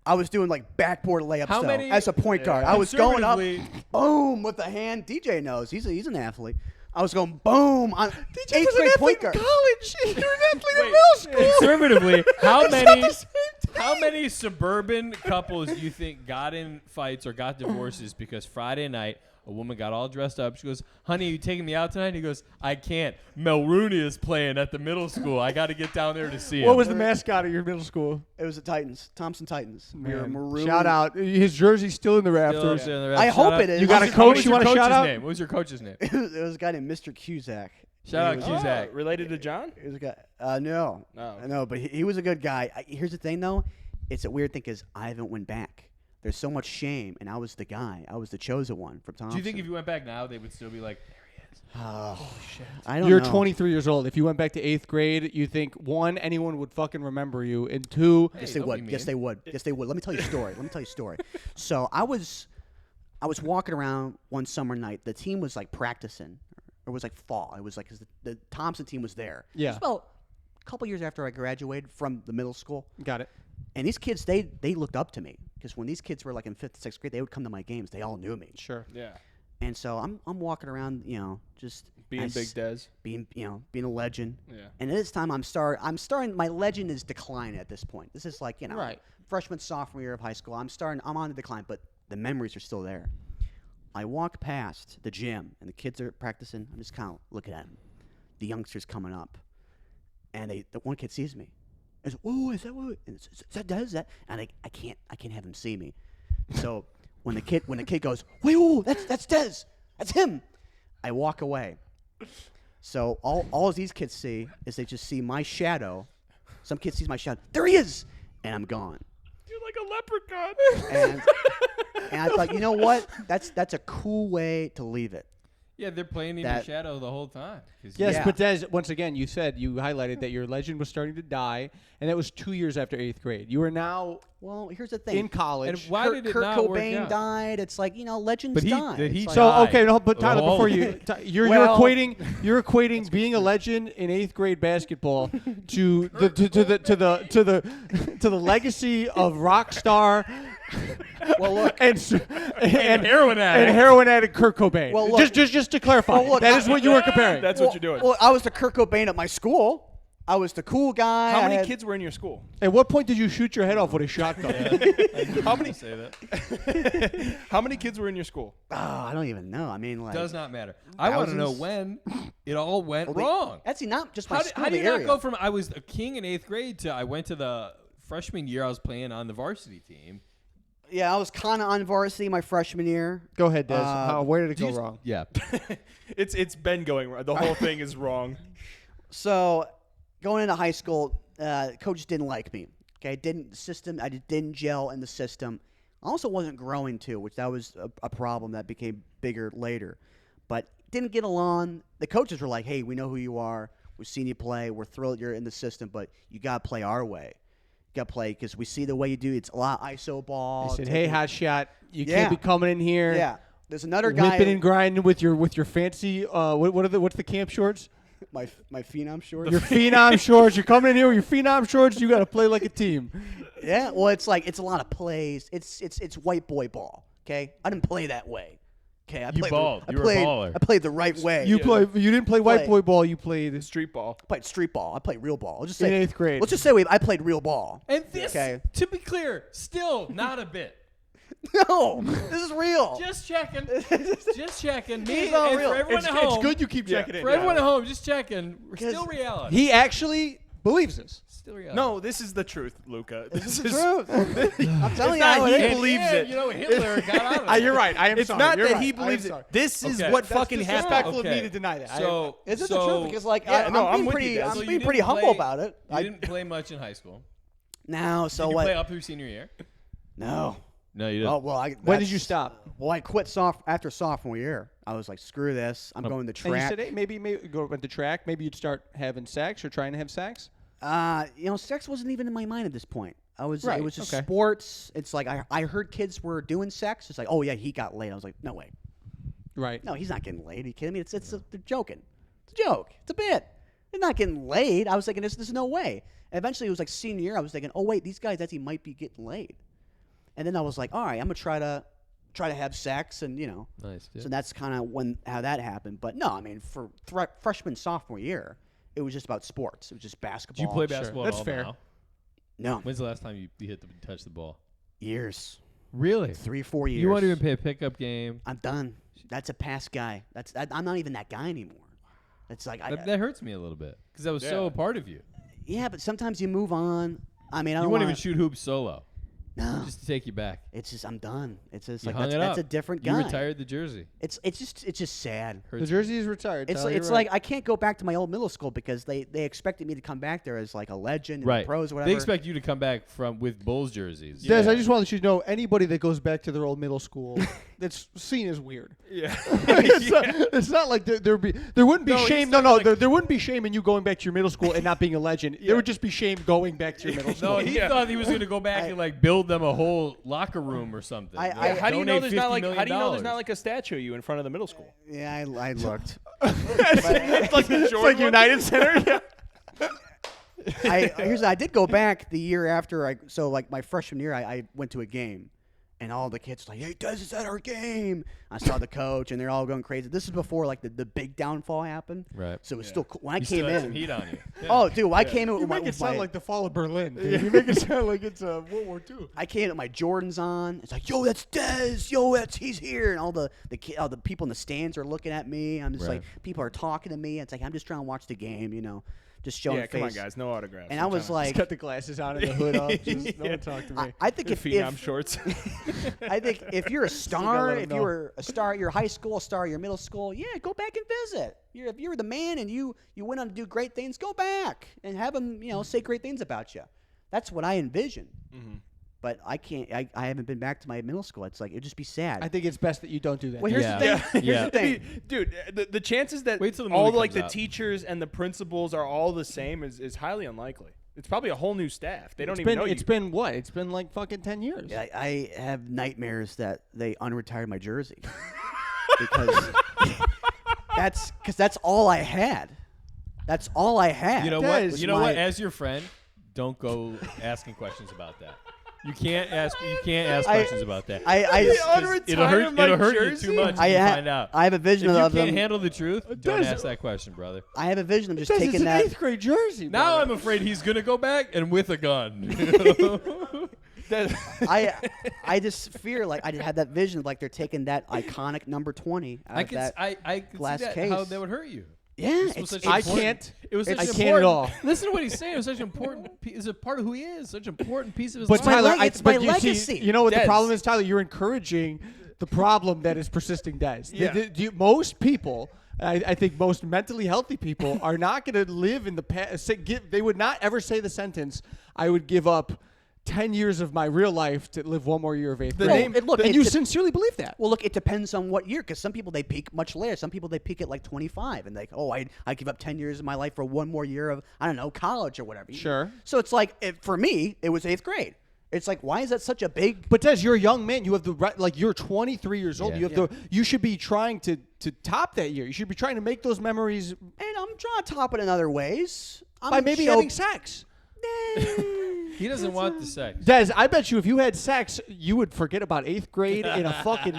I was doing like backboard layups How though, many- as a point guard. I was going up, Conservatively- boom, with the hand. DJ knows he's an athlete. I was going boom on DJ eighth was an grade athlete point in guard. college. You're an athlete in Wait. middle school. Conservatively, how It's not many the same thing. how many suburban couples do you think got in fights or got divorces because Friday night a woman got all dressed up? She goes, "Honey, you taking me out tonight?" He goes, "I can't. Mulrooney is playing at the middle school. I got to get down there to see him." What was the mascot of your middle school? It was the Titans, Thompson Titans. We were Man, maroon. shout out. His jersey's still in the Still rafters. up there in the ref. I Shout hope out- it is. You got a What was coach What you was want to your shout coach's out? name? What was your coach's name? It was a guy named Mr. Cusack. Shout out He was- Cusack. Related to John? He was a guy. No, No. no, but he was a good guy. Here's the thing, though. It's a weird thing because I haven't went back. There's so much shame, and I was the guy. I was the chosen one from Thompson. Do you think if you went back now, they would still be like, "There he is"? Oh shit! I don't You're know. 23 years old. If you went back to 8th grade, you think, one, anyone would fucking remember you, and two, Hey, Yes, they don't would. be Yes, mean. they would. Yes, they would. Let me tell you a story. So I was walking around one summer night. The team was like practicing. It was like fall. It was like 'cause the Thompson team was there. Yeah. It was about a couple years after I graduated from the middle school. got it. And these kids, they looked up to me because when these kids were like in 5th, 6th grade, they would come to my games. They all knew me. Sure. Yeah. And so I'm walking around, just Being as- Big Dez. being a legend. Yeah. And at this time, I'm starting. My legend is declining at this point. This is like Right. freshman, sophomore year of high school. I'm on the decline, but the memories are still there. I walk past the gym and the kids are practicing. I'm just kind of looking at them. The youngsters coming up, and the one kid sees me. I said, "Whoa, is that what? Is that Dez? Is that?" And I can't have him see me. So when the kid goes, "Wait, whoa, that's Dez. That's him." I walk away. So all these kids see is they just see my shadow. Some kid sees my shadow. There he is, and I'm gone. You're like a leprechaun. And I thought, you know what? That's a cool way to leave it. Yeah, they're playing in your That- shadow the whole time. 'Cause Yes, Yeah. but Des, once again, you highlighted that your legend was starting to die, and that was 2 years after 8th grade. You are now Well, here's the thing. in college. And why did it Kurt not work Cobain out? died. It's like legends But he- die. did he It's like- So die? okay, no, but Tyler, Oh. before you, you're Well- equating being a legend in 8th grade basketball to the legacy of rock star Well, look. and heroin addict. and heroin addict Kurt Cobain. Well, look. just to clarify, Well, look, that is what you were comparing. That's what you're doing. Well, I was the Kurt Cobain at my school. I was the cool guy. How I many had- kids were in your school? At what point did you shoot your head off with a shotgun? How many? say that? How many kids were in your school? Oh, I don't even know. I mean, like Does not matter. I want to know thousands? when it all went Well, wrong. Actually, not just my How school. do the you not area. go from I was a king in 8th grade to I went to the freshman year I was playing on the varsity team. Yeah, I was kind of on varsity my freshman year. Go ahead, Des. Where did it go Just- wrong? Yeah. It's been going wrong. The whole thing is wrong. So going into high school, coach didn't like me. Okay, I just didn't gel in the system. I also wasn't growing too, which that was a problem that became bigger later. But didn't get along. The coaches were like, "Hey, we know who you are. We've seen you play. We're thrilled you're in the system, but you got to play our way. You got to play because we see the way you do. It's a lot of ISO ball." They said, "Hey, hot shot, you Yeah. can't be coming in here, Yeah, there's another guy. whipping and grinding with your fancy what's the camp shorts? my phenom shorts. Your phenom shorts. You're coming in here with your phenom shorts. You got to play like a team." Yeah, well, it's a lot of plays. It's white boy ball. Okay, I didn't play that way. Okay, I played. balled. I You were a played. baller. I played the right way. You didn't play white Play. boy ball. You played Street ball. I played street ball. I played real ball. Let's just in say 8th grade. Let's just say I played real ball. And this, Okay. to be clear, still not a bit. No, this is real. Just checking. Just checking. Me It's all and real. for everyone at home. you keep checking For everyone at home, just checking. We're still reality. He actually believes this. Still reality. No, this is the truth, Luca. This is the truth. I'm telling you not how he it is. believes Yeah, it. you know, Hitler got out of it. You're right. I am It's sorry. not You're that right. he I am believes it. sorry. This is Okay. what That's fucking happened. disrespectful of Okay. me to deny that. So Is it so, the truth? Because like Yeah, no, I'm being with pretty, you, Des. I'm So being you pretty didn't humble play- about it. You didn't play much in high school. Now, so Did you what? play up through senior year? No. No, you didn't. Oh well. When did you stop? Well, I quit after sophomore year. I was like, screw this. I'm going to And you track. said, hey, maybe go into track. Maybe you'd start having sex or trying to have sex. Sex wasn't even in my mind at this point. Right, It was just okay. sports. It's like I heard kids were doing sex. It's like, oh yeah, he got laid. I was like, no way. Right. No, he's not getting laid. Are you kidding me? They're joking. It's a joke. It's a bit. They're not getting laid. I was thinking, there's no way. And eventually, it was like senior year. I was thinking, oh wait, these guys actually might be getting laid. And then I was like, all right, I'm gonna try to have sex, and Nice. Dude. So that's kind of how that happened. But no, I mean, for freshman sophomore year, it was just about sports. It was just basketball. Did you play basketball at That's all fair. now? No, When's the last time you touched the ball? years, Really? 3-4 years. You won't even play a pickup game. I'm done. That's a past guy. I'm not even that guy anymore. It's like That hurts me a little bit because that was so a part of you. yeah, but sometimes you move on. I mean, I You don't won't wanna, even shoot hoops solo. No, Just to take you back. it's just I'm done. It's just You like hung that's it a up. different guy. You retired the jersey. It's just sad. The Hurts jersey is retired. It's Tyler, it's you're right. like I can't go back to my old middle school because they expected me to come back there as like a legend in right. the pros or whatever. They expect you to come back with Bulls jerseys. Des, I just want to let you know, anybody that goes back to their old middle school, that's seen as weird. Yeah. It's not like there wouldn't be No, shame. he's No, not like- there wouldn't be shame in you going back to your middle school and not being a legend. There would just be shame going back to your middle school. No, he thought he was going to go back and like build them a whole locker room or something. Like, How do you know donate there's not $50 like million. how do you know there's not like a statue of you in front of the middle school? Yeah, I looked. It's like the It's like United Center. I did go back the year after so like my freshman year I went to a game, and all the kids were like, hey, Des is at our game. I saw the coach, and they're all going crazy. This is before like the big downfall happened. Right. So it was still cool. When I You came still had some in. heat on you. Oh, dude, I came in You with my, make it with sound my- like the fall of Berlin. Dude. You make it sound like it's World War II. I came in with my Jordans on. It's like, yo, that's Des. Yo, he's here. And all the people in the stands are looking at me. I'm just Right. like, people are talking to me. It's like I'm just trying to watch the game, just showing Yeah, face. come on, guys, no autographs. And I was Just like, got the glasses on and the hood up. Just no one talk to me. I think if phenom shorts. I think if you're a gotta star, let 'em if know. you were a star at your high school, a star at your middle school, yeah, go back and visit. If you were the man and you went on to do great things, go back and have them, say great things about you. That's what I envision. Mm-hmm. But I can't. I haven't been back to my middle school. It's like it'd just be sad. I think it's best that you don't do that. Well, here's Yeah. the thing. Here's Yeah. the thing. Dude, the chances that Wait till the all movie like comes the out. teachers and the principals are all the same is highly unlikely. It's probably a whole new staff. They don't It's even been, know it's you. been what? It's been like fucking 10 years. I have nightmares that they unretired my jersey because that's all I had. That's all I had. You know Des, what? You know my- what? As your friend, don't go asking questions about that. You can't ask questions about that. I It'll hurt you too much if you find out. I have a vision If you of can't them. handle the truth, don't Des- ask that question, brother. I have a vision of just Des, it's taking an that. 8th grade jersey. Now brother. I'm afraid he's gonna go back and with a gun. I just fear like I had that vision of like they're taking that iconic number 20 out I of could that. I could glass see that, how case. that would hurt you. Yeah, This was it's, such I important- can't. It was such I an can't at important- all. Listen to what he's saying. It was such an important. It's a part of who he is. Such an important piece of his But life. my Tyler, leg- it's my but you legacy. see, you know what Des. the problem is, Tyler? You're encouraging the problem that is persisting, Des. Yeah. Most people, I think most mentally healthy people, are not going to live in the past. They would not ever say the sentence, "I would give up 10 years of my real life to live one more year of 8th The grade." name- look, and it you de- sincerely believe that. well, look, it depends on what year because some people they peak much later. Some people they peak at like 25 and like, oh, I give up 10 years of my life for one more year of I don't know college or whatever. Sure. So it's like for me, it was 8th grade. It's like why is that such a big? But Des, you're a young man. You have the right. Like you're 23 years old. Yeah. You have You should be trying to top that year. You should be trying to make those memories And I'm trying to top it in other ways. I'm by gonna maybe show- having sex. He doesn't want the sex. Des, I bet you if you had sex, you would forget about 8th grade in a fucking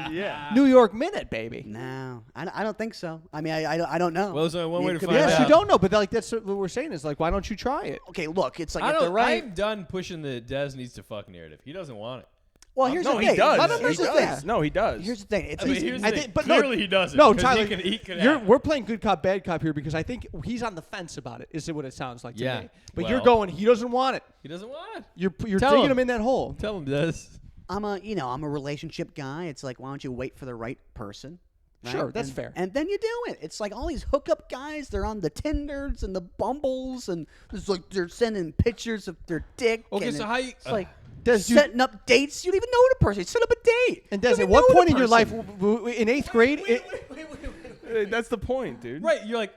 New York minute, baby. No, I don't think so. I mean, I don't know. Well, there's only one way to Could find be Yes, out. you don't know, but like that's what we're saying is like, why don't you try it? Okay, look, it's like I if they're don't. right. I'm done pushing the Des needs to fuck narrative. He doesn't want it. Well, here's no, the he thing. does. Here's He the does. thing. No, he does. Here's the thing. It's I mean, easy. here's I the think- thing. but no, Clearly he doesn't. No, 'cause Tyler, he could act. we're playing good cop, bad cop here because I think he's on the fence about it. Is what it sounds like to Yeah. me. But Well- you're going. He doesn't want it. He doesn't want it. You're Tell digging him. him in that hole. Tell him this. I'm a relationship guy. It's like, why don't you wait for the right person? Right? Sure, that's And- fair. And then you do it. It's like all these hookup guys. They're on the Tinders and the Bumbles, and it's like they're sending pictures of their dick. Okay, and so how you? It's like Des, you- setting up dates. You don't even know the person. You set up a date. And You Des, don't at even what know the point in your life, person. in 8th grade, That's the point, dude. Right, you're like,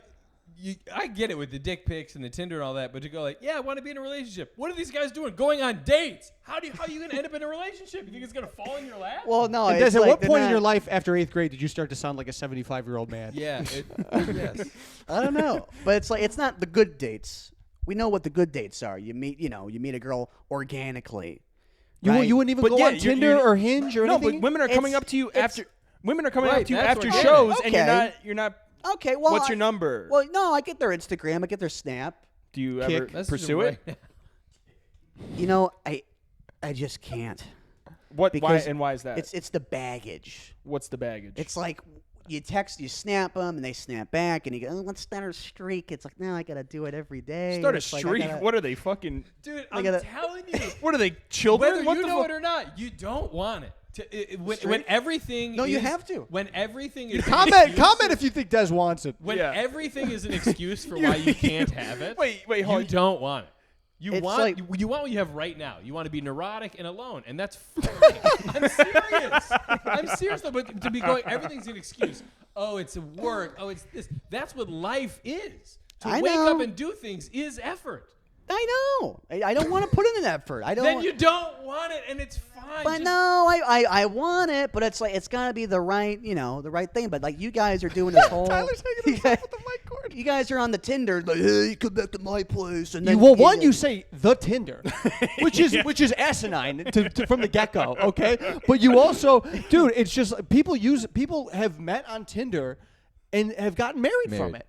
I get it with the dick pics and the Tinder and all that, but you go like, yeah, I want to be in a relationship. What are these guys doing? Going on dates? How are you going to end up in a relationship? You think it's going to fall in your lap? Well, no. and it's Des, at like what they're point in not- your life after 8th grade did you start to sound like a 75-year-old man? Yeah. Yes. I don't know, but it's like it's not the good dates. We know what the good dates are. You meet a girl organically. You, right? you wouldn't even But go yeah, on you're- Tinder you're- or Hinge or No, anything? but women are coming It's- up to you it's- after. Women are coming Right, up to you that's after what I'm getting shows, at. and Okay. you're not. Okay, well, What's your number? Well, no, I get their Instagram, I get their Snap. Do you Kick. ever Message pursue him it? right You know, I just can't. What? Why? Because And why is that? It's the baggage. What's the baggage? It's like you snap them, and they snap back, and you go, oh, let's start a streak. It's like, no, I gotta do it every day. Start a It's like, I streak. gotta- What are they fucking? Dude, I I'm gotta- telling you. What are they? Children? Whether what you the know fuck? it or not, you don't want it. When Straight? everything No, you is- have to. When everything is an comment excuse- if you think Des wants it. When Yeah. everything is an excuse for why you can't have it. Wait, You hold. don't want it. You It's want like- you want what you have right now. You want to be neurotic and alone, and that's fine. I'm serious. I'm serious though. But to be going, everything's an excuse. Oh, it's a work. Oh, it's this. That's what life is. To I wake know. up and do things is effort. I know. I don't want to put in an effort. I don't. Then you don't want it, and it's fine. But Just- no, I want it, but it's like it's gotta be the right, the right thing. But like you guys are doing this whole. Tyler's hanging you himself guys, with the mic cord. you guys are on the Tinder, like, hey, come back to my place, and then Well, one, you say the Tinder, which is asinine from the get-go, okay? But you also, dude, it's just people have met on Tinder and have gotten married from it.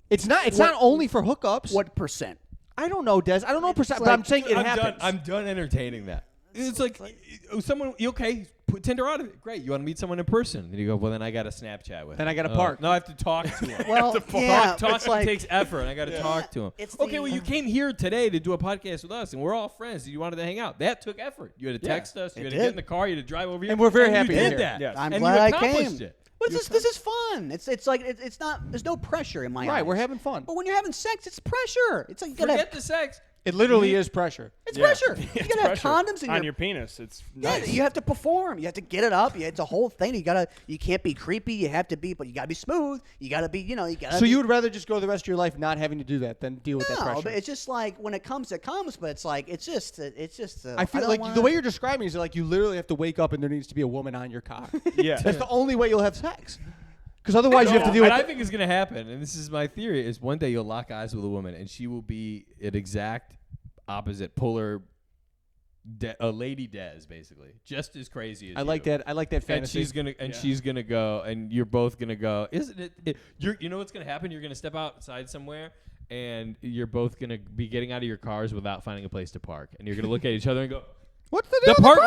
It's not only for hookups. what percent? I don't know, Des. I don't know percent, but like- I'm saying it I'm happens. done. I'm done entertaining that. It's like someone. Okay, put Tinder out of it. Great. You want to meet someone in person? And you go. Well, then I got to Snapchat with. Then him. I gotta Oh, park. No, I have to talk to him. Well, yeah, Talking it's like takes effort. And I got to talk to him. It's Okay, the- well, you came here today to do a podcast with us, and we're all friends. You wanted to hang out. That took effort. You had to text us. You it had to did. get in the car. You had to drive over here. And we're very you happy you're did here. that. Yes. I'm and glad you I accomplished came. it. But this is fun. It's like it's not. There's no pressure in my Right, eyes. we're having fun. But when you're having sex, it's pressure. It's like you gotta. Forget the sex. It literally is pressure. It's Yeah. pressure. You It's gotta have pressure condoms in on your. your penis. It's Yeah, nice. you have to perform. You have to get it up. It's a whole thing. You can't be creepy. You have to be, but you gotta be smooth. You gotta be, you gotta. So be, you would rather just go the rest of your life not having to do that than deal with that No, pressure? but it's just like when it comes, it comes. But it's like it's just. I feel don't like wanna- the way you're describing is like you literally have to wake up and there needs to be a woman on your cock. Yeah. That's the only way you'll have sex. Because otherwise you have to deal What with I think is going to happen, and this is my theory, is one day you'll lock eyes with a woman, and she will be an exact opposite, polar, a lady Des, basically, just as crazy as I like you. that. I like that And fantasy. she's gonna go, and you're both gonna go. Isn't it? You know what's gonna happen? You're gonna step outside somewhere, and you're both gonna be getting out of your cars without finding a place to park, and you're gonna look at each other and go, What's the "The deal with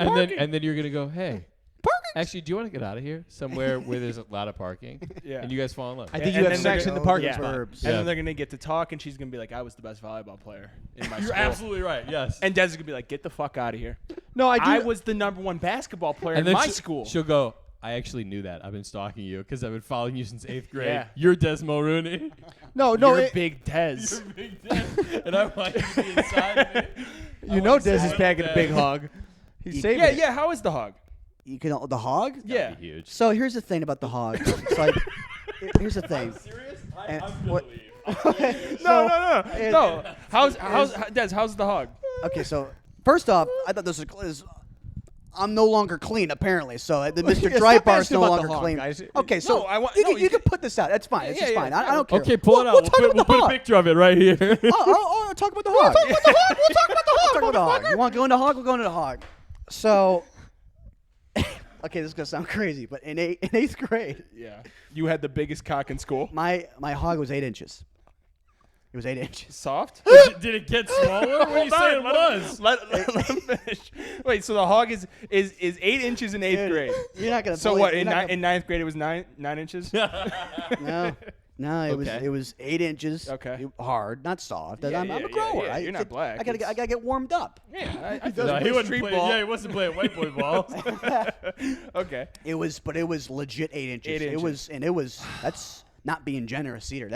parking!" And then you're gonna go, "Hey, Parking. actually, do you want to get out of here somewhere where there's a lot of parking?" Yeah. And you guys fall in love. I think And you have then they're sex in the gonna- parking yeah. spot. And Yeah. then they're gonna get to talk, and she's gonna be like, "I was the best volleyball player in my You're school." absolutely right. Yes. And Des is gonna be like, "Get the fuck out of here! No, I do. I was the #1 basketball player in then my she- school." She'll go, "I actually knew that. I've been stalking you because I've been following you since 8th grade. Yeah. You're Des Mulrooney." no. You're It, big Des. You're big Des, and I want you to be inside of me. you know, Des is packing a big hug. He's saving Yeah, it. yeah. How is the hog? You can the hog. Yeah. Huge. So here's the thing about the hog. It's like here's the thing. Serious? And I'm what- gonna leave. No. How's Des? How's the hog? Okay, so first off, I thought this was. I'm no longer clean, apparently. So the Mr. Yeah, Dry stop Bar is asking no about the longer hog, clean. guys. Okay, so No, I want- you, no, can, you you can put this out. That's fine. It's Yeah, just yeah, fine. yeah. I don't care. Okay, pull it out. We'll talk We'll about put the a hog. picture of it right here. Oh, talk about the hog. We'll talk about the hog. We'll talk about the hog. Talk about the hog. You want to go into hog? We'll go into the hog. So, okay, this is gonna sound crazy, but in 8th grade, Yeah. You had the biggest cock in school. my hog was 8 inches. It was 8 inches. Soft? Did it get smaller? What do you say it was? Let him finish. Wait, so the hog is 8 inches in 8th grade. You're not gonna. So believe, what? you're In, not in 9th grade, it was 9 inches. No, Okay. it was 8 inches. Okay. Hard, not soft. Yeah, I'm yeah, a grower. yeah. You're not black. I gotta get warmed up. Yeah, I No, he wasn't street playing. ball. Yeah, he wasn't playing white boy ball. Okay. It was legit 8 inches. 8 inches. That's not being generous either.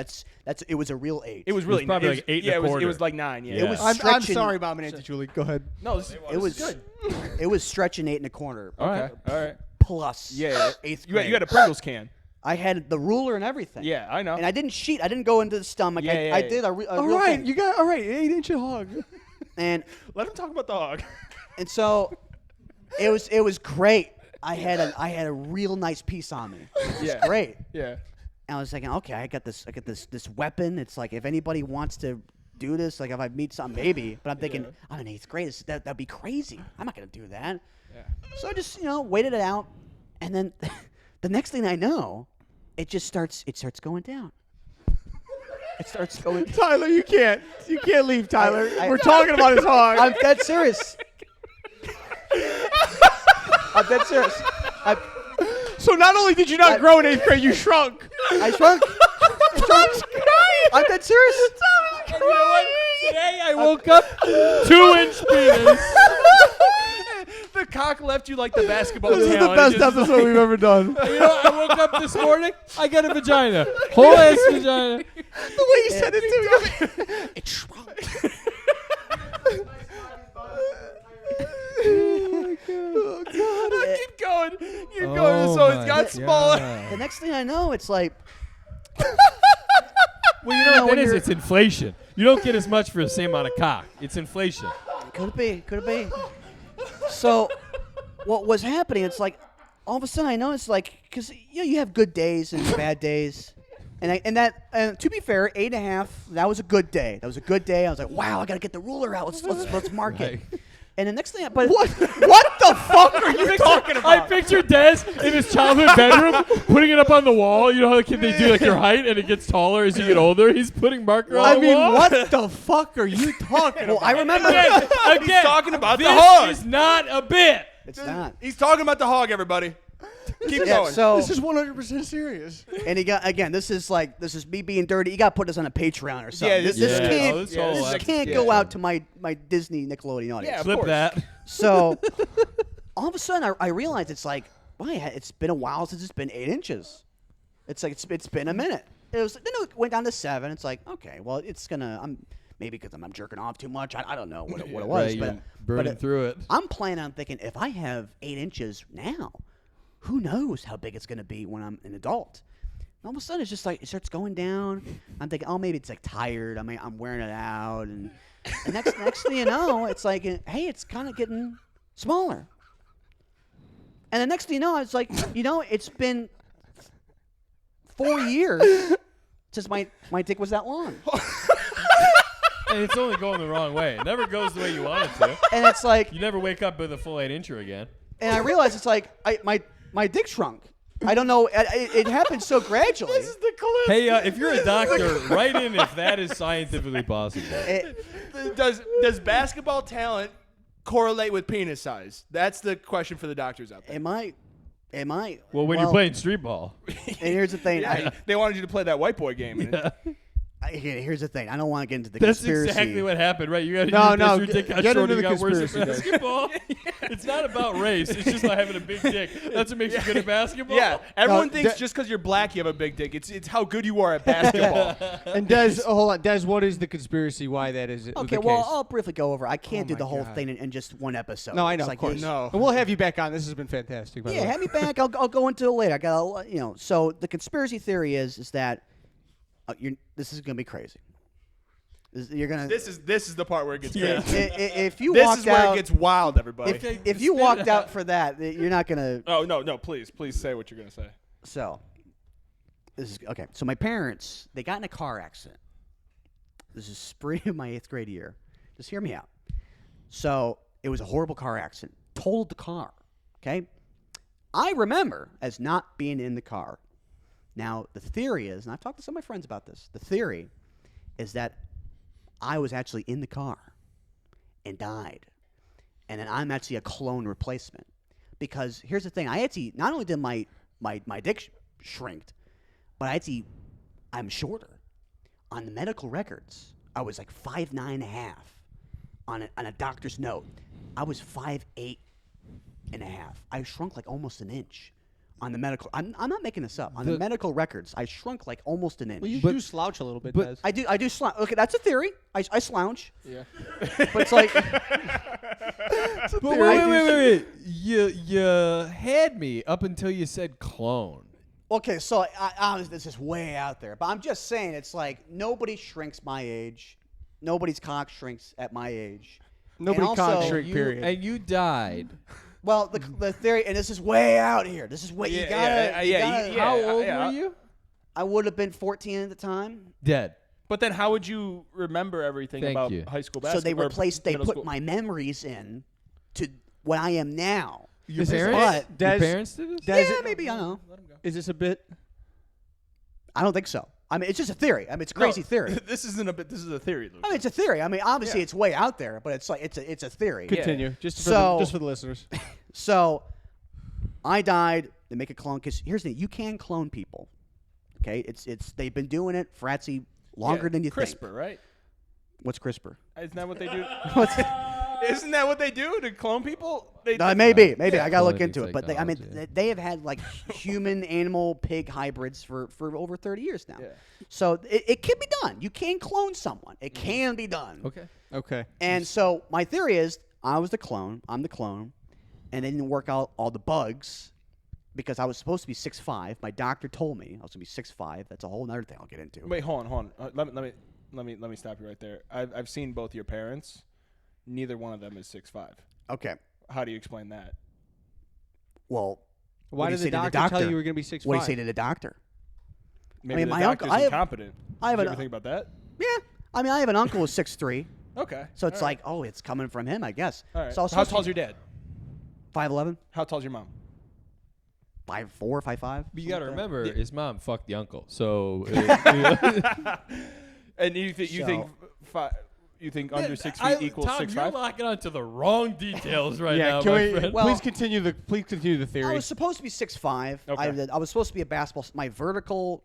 It was a real 8. It was really probably it was- like 8 and yeah, a it was quarter. like 9. Yeah. It was I'm stretching. sorry, Mom and Auntie Julie. Go ahead. No, It was good. It was stretching 8 1/4. Okay. All right. Plus. Yeah. 8th You grade. had a Pringles can. I had the ruler and everything. Yeah, I know. And I didn't cheat. I didn't go into the stomach. Yeah, I yeah, did a real All thing. right, 8-inch hog. And Let him talk about the hog. and so it was great. I had a real nice piece on me. It was Yeah. great. Yeah. And I was thinking, okay, I got this weapon. It's like if anybody wants to do this, like if I meet some, maybe. But I'm thinking, I'm in 8th grade. That'd be crazy. I'm not gonna do that. Yeah. So I just waited it out, and then the next thing I know, it starts going down. It starts going. Tyler, you can't leave, Tyler. I- We're talking about his hog. I'm dead serious. I'm dead serious. So not only did you not grow in 8th grade, you shrunk. I shrunk. I'm dead serious. You know what? Today I woke up 2-inch penis. The cock left you like the basketball This is the talent. best It just- episode we've ever done. You know, I woke up this morning. I got a vagina, whole ass vagina. The way you said it too. It shrunk. Oh God. Keep going. Keep going. So it's got smaller. The next thing I know, it's like Well, you know what when that is? you're- It's inflation. You don't get as much for the same amount of cock. It's inflation. Could it be? So, what was happening? It's like all of a sudden I noticed, like, because you have good days and bad days, and to be fair, 8.5. That was a good day. I was like, wow, I gotta get the ruler out. Let's mark it. And the next thing, but What the fuck are you talking about? I picture Des in his childhood bedroom putting it up on the wall. You know how the kid they do like your height and it gets taller as you get older. He's putting marker on I the mean, wall. what the fuck are you talking well, about? I remember. Again, He's talking about the this hog. is not a bit. It's not. He's talking about the hog, everybody. Keep Yeah, going. so This is 100% serious. and he got again. This is me being dirty. You got to put this on a Patreon or something. Yeah, this yeah. can't. Oh, this yeah, whole this is This like- can't yeah. go out to my Disney Nickelodeon audience. Yeah, of Flip course. that. So all of a sudden, I realized it's like, why? It's been a while since it's been 8 inches. It's like it's been a minute. Then it went down to 7. It's like, okay, well, it's gonna. Maybe because I'm jerking off too much. I don't know what it was, Right, but you're burning through it. I'm planning on thinking if I have 8 inches now, who knows how big it's gonna be when I'm an adult. And all of a sudden, it's just like it starts going down. I'm thinking, oh, maybe it's like tired. I mean, I'm wearing it out, and next thing you know, it's like, hey, it's kind of getting smaller. And the next thing you know, it's like, it's been 4 years since my dick was that long. And it's only going the wrong way. It never goes the way you want it to. And it's like, You never wake up with a full 8-incher again. and I realized it's like, my dick shrunk. I don't know. It happened so gradually. This is the clip. Hey, if you're a doctor, write in if that is scientifically possible. Does basketball talent correlate with penis size? That's the question for the doctors out there. Am I? Well, when you're playing street ball. And here's the thing. They wanted you to play that white boy game. and Here's the thing. I don't want to get into the That's conspiracy. exactly what happened, right? You got No, your dick got get shorter, into you the got worse at conspiracy, guys. basketball. It's not about race. It's just about having a big dick. That's what makes you good at basketball. Yeah, everyone No, thinks that- just because you're black, you have a big dick. It's how good you are at basketball. And Des, hold on. Des, what is the conspiracy? Why that is Okay, the well, case? I'll briefly go over. I can't do my the whole God. thing in just one episode. No, I know, It's of course. it's- No. And we'll have you back on. This has been fantastic. By the Yeah, way. have me back. I'll go into it later. I got So the conspiracy theory is that this is gonna be crazy. You're gonna. This is the part where it gets i- crazy. if you This walked is where out, it gets wild, everybody. if you walked out for that, you're not gonna. Oh no, please say what you're gonna say. So, this is okay. So my parents, they got in a car accident. This is spring of my 8th grade year. Just hear me out. So it was a horrible car accident. Totaled the car. Okay. I remember as not being in the car. Now the theory is, and I've talked to some of my friends about this. The theory is that I was actually in the car and died. And then I'm actually a clone replacement. Because here's the thing. I actually, not only did my dick shrink, but I'm shorter. On the medical records, I was like 5'9.5". On a doctor's note, I was 5'8.5". I shrunk like almost an inch. On the medical, I'm not making this up. On the medical records, I shrunk like almost an inch. Well, you do slouch a little bit, Des. I do slouch. Okay, that's a theory. I slouch. Yeah. But it's like, But wait. You had me up until you said clone. okay, so this is way out there, but I'm just saying, it's like nobody shrinks my age. Nobody's cock shrinks at my age. Nobody And cock also, shrink, period. And you died. Well, the theory, and this is way out here. This is what you gotta. How old yeah. were you? I would have been 14 at the time. Dead. But then how would you remember everything Thank about you. high school So they basketball? they put my memories in to what I am now. Your This is- parents? Des- Your parents did this? Des- Yeah, maybe, I don't know. Is this a bit? I don't think so. I mean, it's just a theory. I mean, it's a crazy theory. This isn't a bit. This is a theory, Luke. I mean, it's a theory. I mean, obviously, Yeah. it's way out there, but it's like it's a theory. Continue. Just for So- just for the listeners. So, I died. They make a clone because here's the thing: you can clone people. Okay, it's they've been doing it for actually longer than you think. CRISPR, right? What's CRISPR? Isn't that what they do? What's Isn't that what they do to clone people? They maybe I gotta Cloning look into it. But I mean, technology. they have had like human, animal, pig hybrids for over 30 years now. Yeah. So it can be done. You can clone someone. It can be done. Okay. Okay. And so my theory is I was the clone. I'm the clone. And they didn't work out all the bugs because I was supposed to be 6'5". My doctor told me I was going to be 6'5". That's a whole other thing I'll get into. Wait, hold on. Let me stop you right there. I've seen both your parents. Neither one of them is 6'5". Okay. How do you explain that? Well, Why what do did you say the to the doctor tell doctor? you you were going to be 6'5"? what do you say to the doctor? Maybe mean, the my uncle- doctor's I have- incompetent. I have Did you an- ever think about that? Yeah. I mean, I have an uncle who's 6'3". Okay. So it's All right. like, oh, it's coming from him, I guess. All right. So I was How supposed to tall's be your dad? 5'11", How tall's your mom? 5'4", 5'5". But you got to something like that. remember, his mom fucked the uncle. So And you think So- you think under 6 feet equals Tom, 6'5"? you're locking onto the wrong details right Yeah. now, Can my we friend. Well- please continue the I theory? was supposed to be 6'5". Okay. I was supposed to be a basketball. My vertical.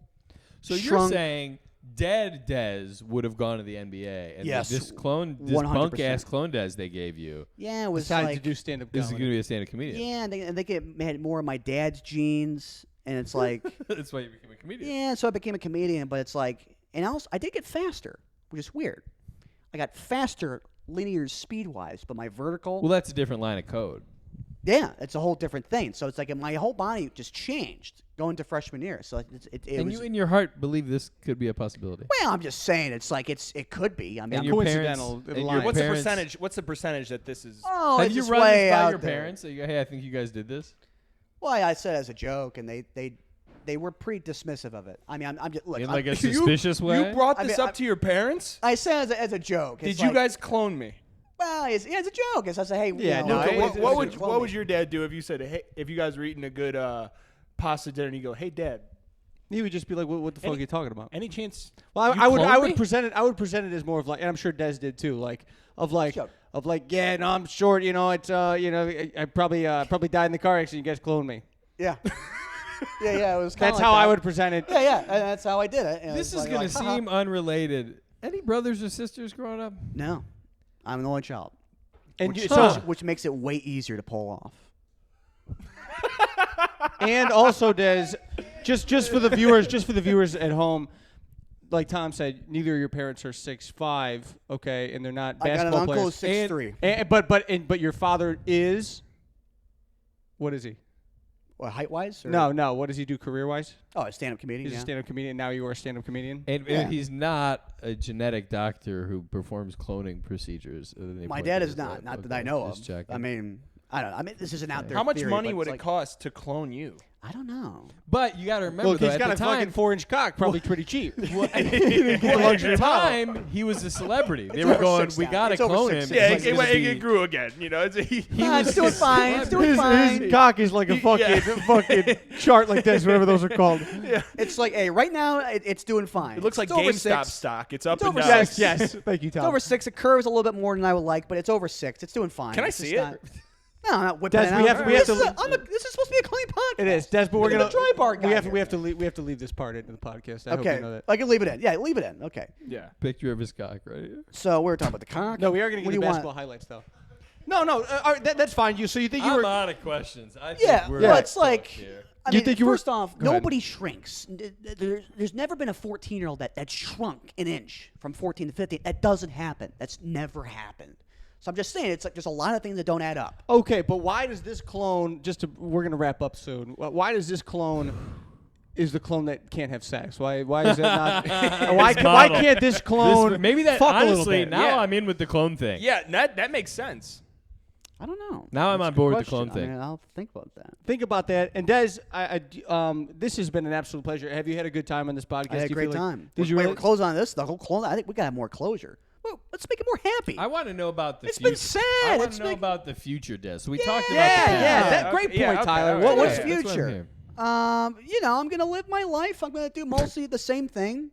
So you're shrunk- saying dead Dez would have gone to the NBA, and Yes, this clone, this 100%. punk ass clone Dez they gave you, Yeah, it was Decided like to do stand-up this is going to comedy. be a stand-up comedian. yeah, and they had more of my dad's genes, and it's like That's why you became a comedian. yeah. So I became a comedian, but it's like, and also I did get faster, which is weird. I got faster linear speed wise, but my vertical. Well, that's a different line of code. Yeah, it's a whole different thing. So it's like my whole body just changed going to freshman year. So it And was. you, in your heart, believe this could be a possibility. Well, I'm just saying it's like it could be. I mean, And I'm, your coincidental, parents, it and your aligns. What's the parents- percentage? What's the percentage that this is? oh, Have it's you just run way this by out your there. parents? So you go, hey, I think you guys did this. Well, I said as a joke, and they were pretty dismissive of it. I mean, I'm just look. In I'm- like a suspicious way. You brought I this mean, up to your parents? I said as a joke. Did It's you like, guys clone me? Well, it's a joke. It's I say, hey, Yeah, you no, know, it- What, it- what it- would it- what would your dad do if you said, hey, if you guys were eating a good pasta dinner and you go, hey, Dad, He would just be like, "What the fuck are you talking about?" any chance? Well, You I cloned would me? present it. I would present it as more of like, and I'm sure Des did too. Sure. Yeah, no, I'm short. You know, it's I probably died in the car accident. You guys cloned me. yeah, yeah. It was. kinda That's like how that. I would present it. Yeah, and that's how I did it. And This it's is like, going to haha. seem unrelated. Any brothers or sisters growing up? No, I'm an only child, And which, you- so, which makes it way easier to pull off. and also, Des, just for the viewers at home, like Tom said, neither of your parents are 6'5", okay, and they're not I got an basketball uncle who's players. 6'3". But your father is. What is he? What, height wise? No. What does he do career wise? Oh, a stand-up comedian. He's yeah. a stand-up comedian. Now you are a stand-up comedian. And Yeah. he's not a genetic doctor who performs cloning procedures. They My point dad to is his not. life. Not that Okay, I know just of. checking. I mean, I don't know. I mean, this is an out there. How much theory, money but would it's it cost to clone you? I don't know. But you got to remember, Well, though, he's at got the a time, fucking 4-inch cock, probably pretty cheap. well, The at luxury the model. time, he was a celebrity. They It's were over going, 6 we now. got to It's over clone 6 him. now. He's gonna be- grew again. You know, It's doing fine. It's doing His fine. cock is like a fucking chart like this, whatever those are called. It's like, hey, right now it's doing fine. It looks like It's over GameStop 6. stock. It's up It's and over down. 6. Yes. Thank you, Tom. It's over 6. It curves a little bit more than I would like, but it's over 6. It's doing fine. Can I It's just see it? not- No, I'm not whipping Des, it out. we have this, to- is this is supposed to be a clean podcast. It is, Des, but we're Look gonna at the dry bar guy we have here. we have to leave this part into the podcast. I hope Okay, you know that. I can leave it in. Yeah, leave it in. Okay. Yeah. Picture of his cock right here. So we were talking about the cock. No, we are gonna What get do the you basketball want? highlights though. No, that's fine. So you think you I'm were? out of questions. I think Yeah, we're well, it's like. here. I You mean, think you were- first off, Go ahead. nobody shrinks. There's never been a 14-year-old that shrunk an inch from 14 to 15. That doesn't happen. That's never happened. So I'm just saying, it's like there's a lot of things that don't add up. Okay, but why does this clone? We're gonna wrap up soon. Why does this clone? Is the clone that can't have sex? Why is that not? why model. can't this clone? This, maybe that fuck a little honestly. bit? Now Yeah. I'm in with the clone thing. Yeah, that makes sense. I don't know. Now I'm That's on a good board with the question. clone thing. I mean, I'll think about that. Think about that. And Des, this has been an absolute pleasure. Have you had a good time on this podcast? I had Do a you great feel like- time. Did you Wait, really? we're closing on this? The whole close. I think we got to have more closure. Well, let's make it more happy. I want to know about the It's future. been sad. I want It's to know been- about the future, Des. So we talked about the Yeah, past. yeah. That Okay, great point, yeah, okay, Tyler. all right. What What's was that's what I'm future? hearing. I'm gonna live my life. I'm gonna do mostly the same thing.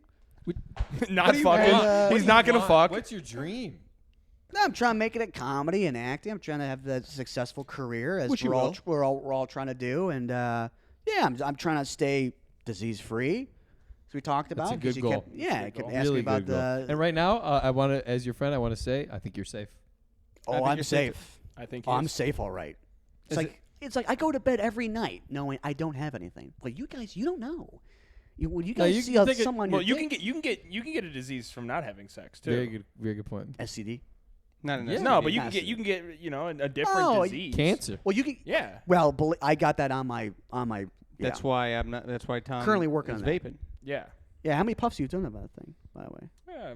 Not do you fucking. want? What He's do not you gonna want? fuck. What's your dream? I'm trying to make it a comedy and acting. I'm trying to have the successful career as Which you we're all trying to do. And I'm trying to stay disease free. As we talked about. That's a good 'cause you goal. kept- yeah, you kept asking Really about good goal. the. And right now, I want to, as your friend, I want to say, I think you're safe. I Oh, think I'm you're safe. safe. I think. Oh, I'm he's- safe, all right. Is It's like I go to bed every night knowing I don't have anything. Well, you guys, you don't know. When you No, guys you see can think it- someone Well, your you dick- can get a disease from not having sex too. Very good point. STD. Not in Yeah. this. No, but Yes. you can get a different Oh, disease. Cancer. Well, you can. Yeah. Well, I got that on my. That's yeah. why I'm not. That's why Tom Currently working is on that. vaping. Yeah. Yeah, how many puffs have you done about that thing, by the way? Yeah.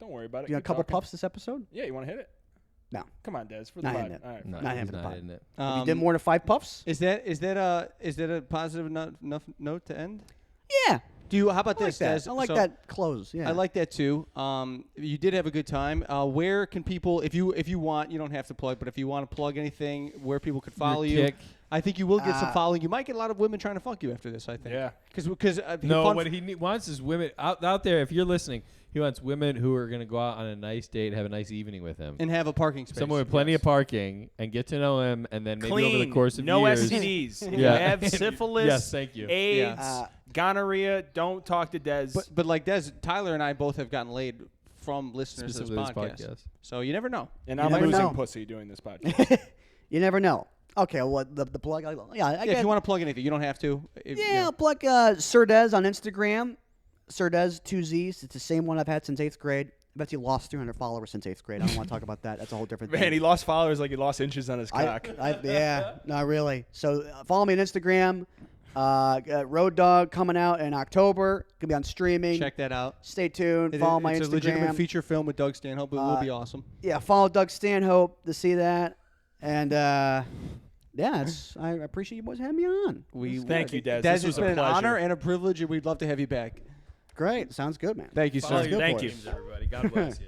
Don't worry about it. You got a Keep couple talking. puffs this episode? Yeah. You want to hit it? No. Come on, Des. For the Not pod. hitting it. All right. No, Not he's having the not pot. hitting it. If you did more than 5 puffs? Is that a positive enough note to end? Yeah. Do you? How about I like this? that. Des? I like So- that close. Yeah. I like that too. You did have a good time. Where can people, if you want, you don't have to plug, but if you want to plug anything, where people could follow you? kick. I think you will get some Uh, following. You might get a lot of women trying to fuck you after this. I think. Yeah. Because No, fun what he wants is women out there. If you're listening, he wants women who are going to go out on a nice date, have a nice evening with him. and have a parking space. Someone with plenty of parking and get to know him, and then maybe Clean. over the course of no years. STDs. If Yeah. you have syphilis. Yes, thank you. AIDS. Yeah. Gonorrhea. Don't talk to Des. But like Des, Tyler and I both have gotten laid from listeners of this Specifically podcast. this podcast. So you never know. and You I'm never losing know. pussy doing this podcast. You never know. Okay, well, the plug. I Yeah, get, if you want to plug anything, you don't have to. Yeah, I'll plug Sir Des on Instagram. Sir Des, 2 Z's. It's the same one I've had since 8th grade. I bet you lost 300 followers since 8th grade. I don't want to talk about that. That's a whole different thing. Man, he lost followers like he lost inches on his cock. Yeah, not really. So follow me on Instagram. Road Dog coming out in October. Gonna be on streaming. Check that out. Stay tuned. Follow my it's Instagram. a legitimate feature film with Doug Stanhope. It will be awesome. Yeah, follow Doug Stanhope to see that. And yeah, I appreciate you boys having me on. Thank you, Des. Des, This it's was a been an pleasure. honor and a privilege, and we'd love to have you back. Great, sounds good, man. Thank you, Follow sir. your Thank you. dreams, everybody. God bless you.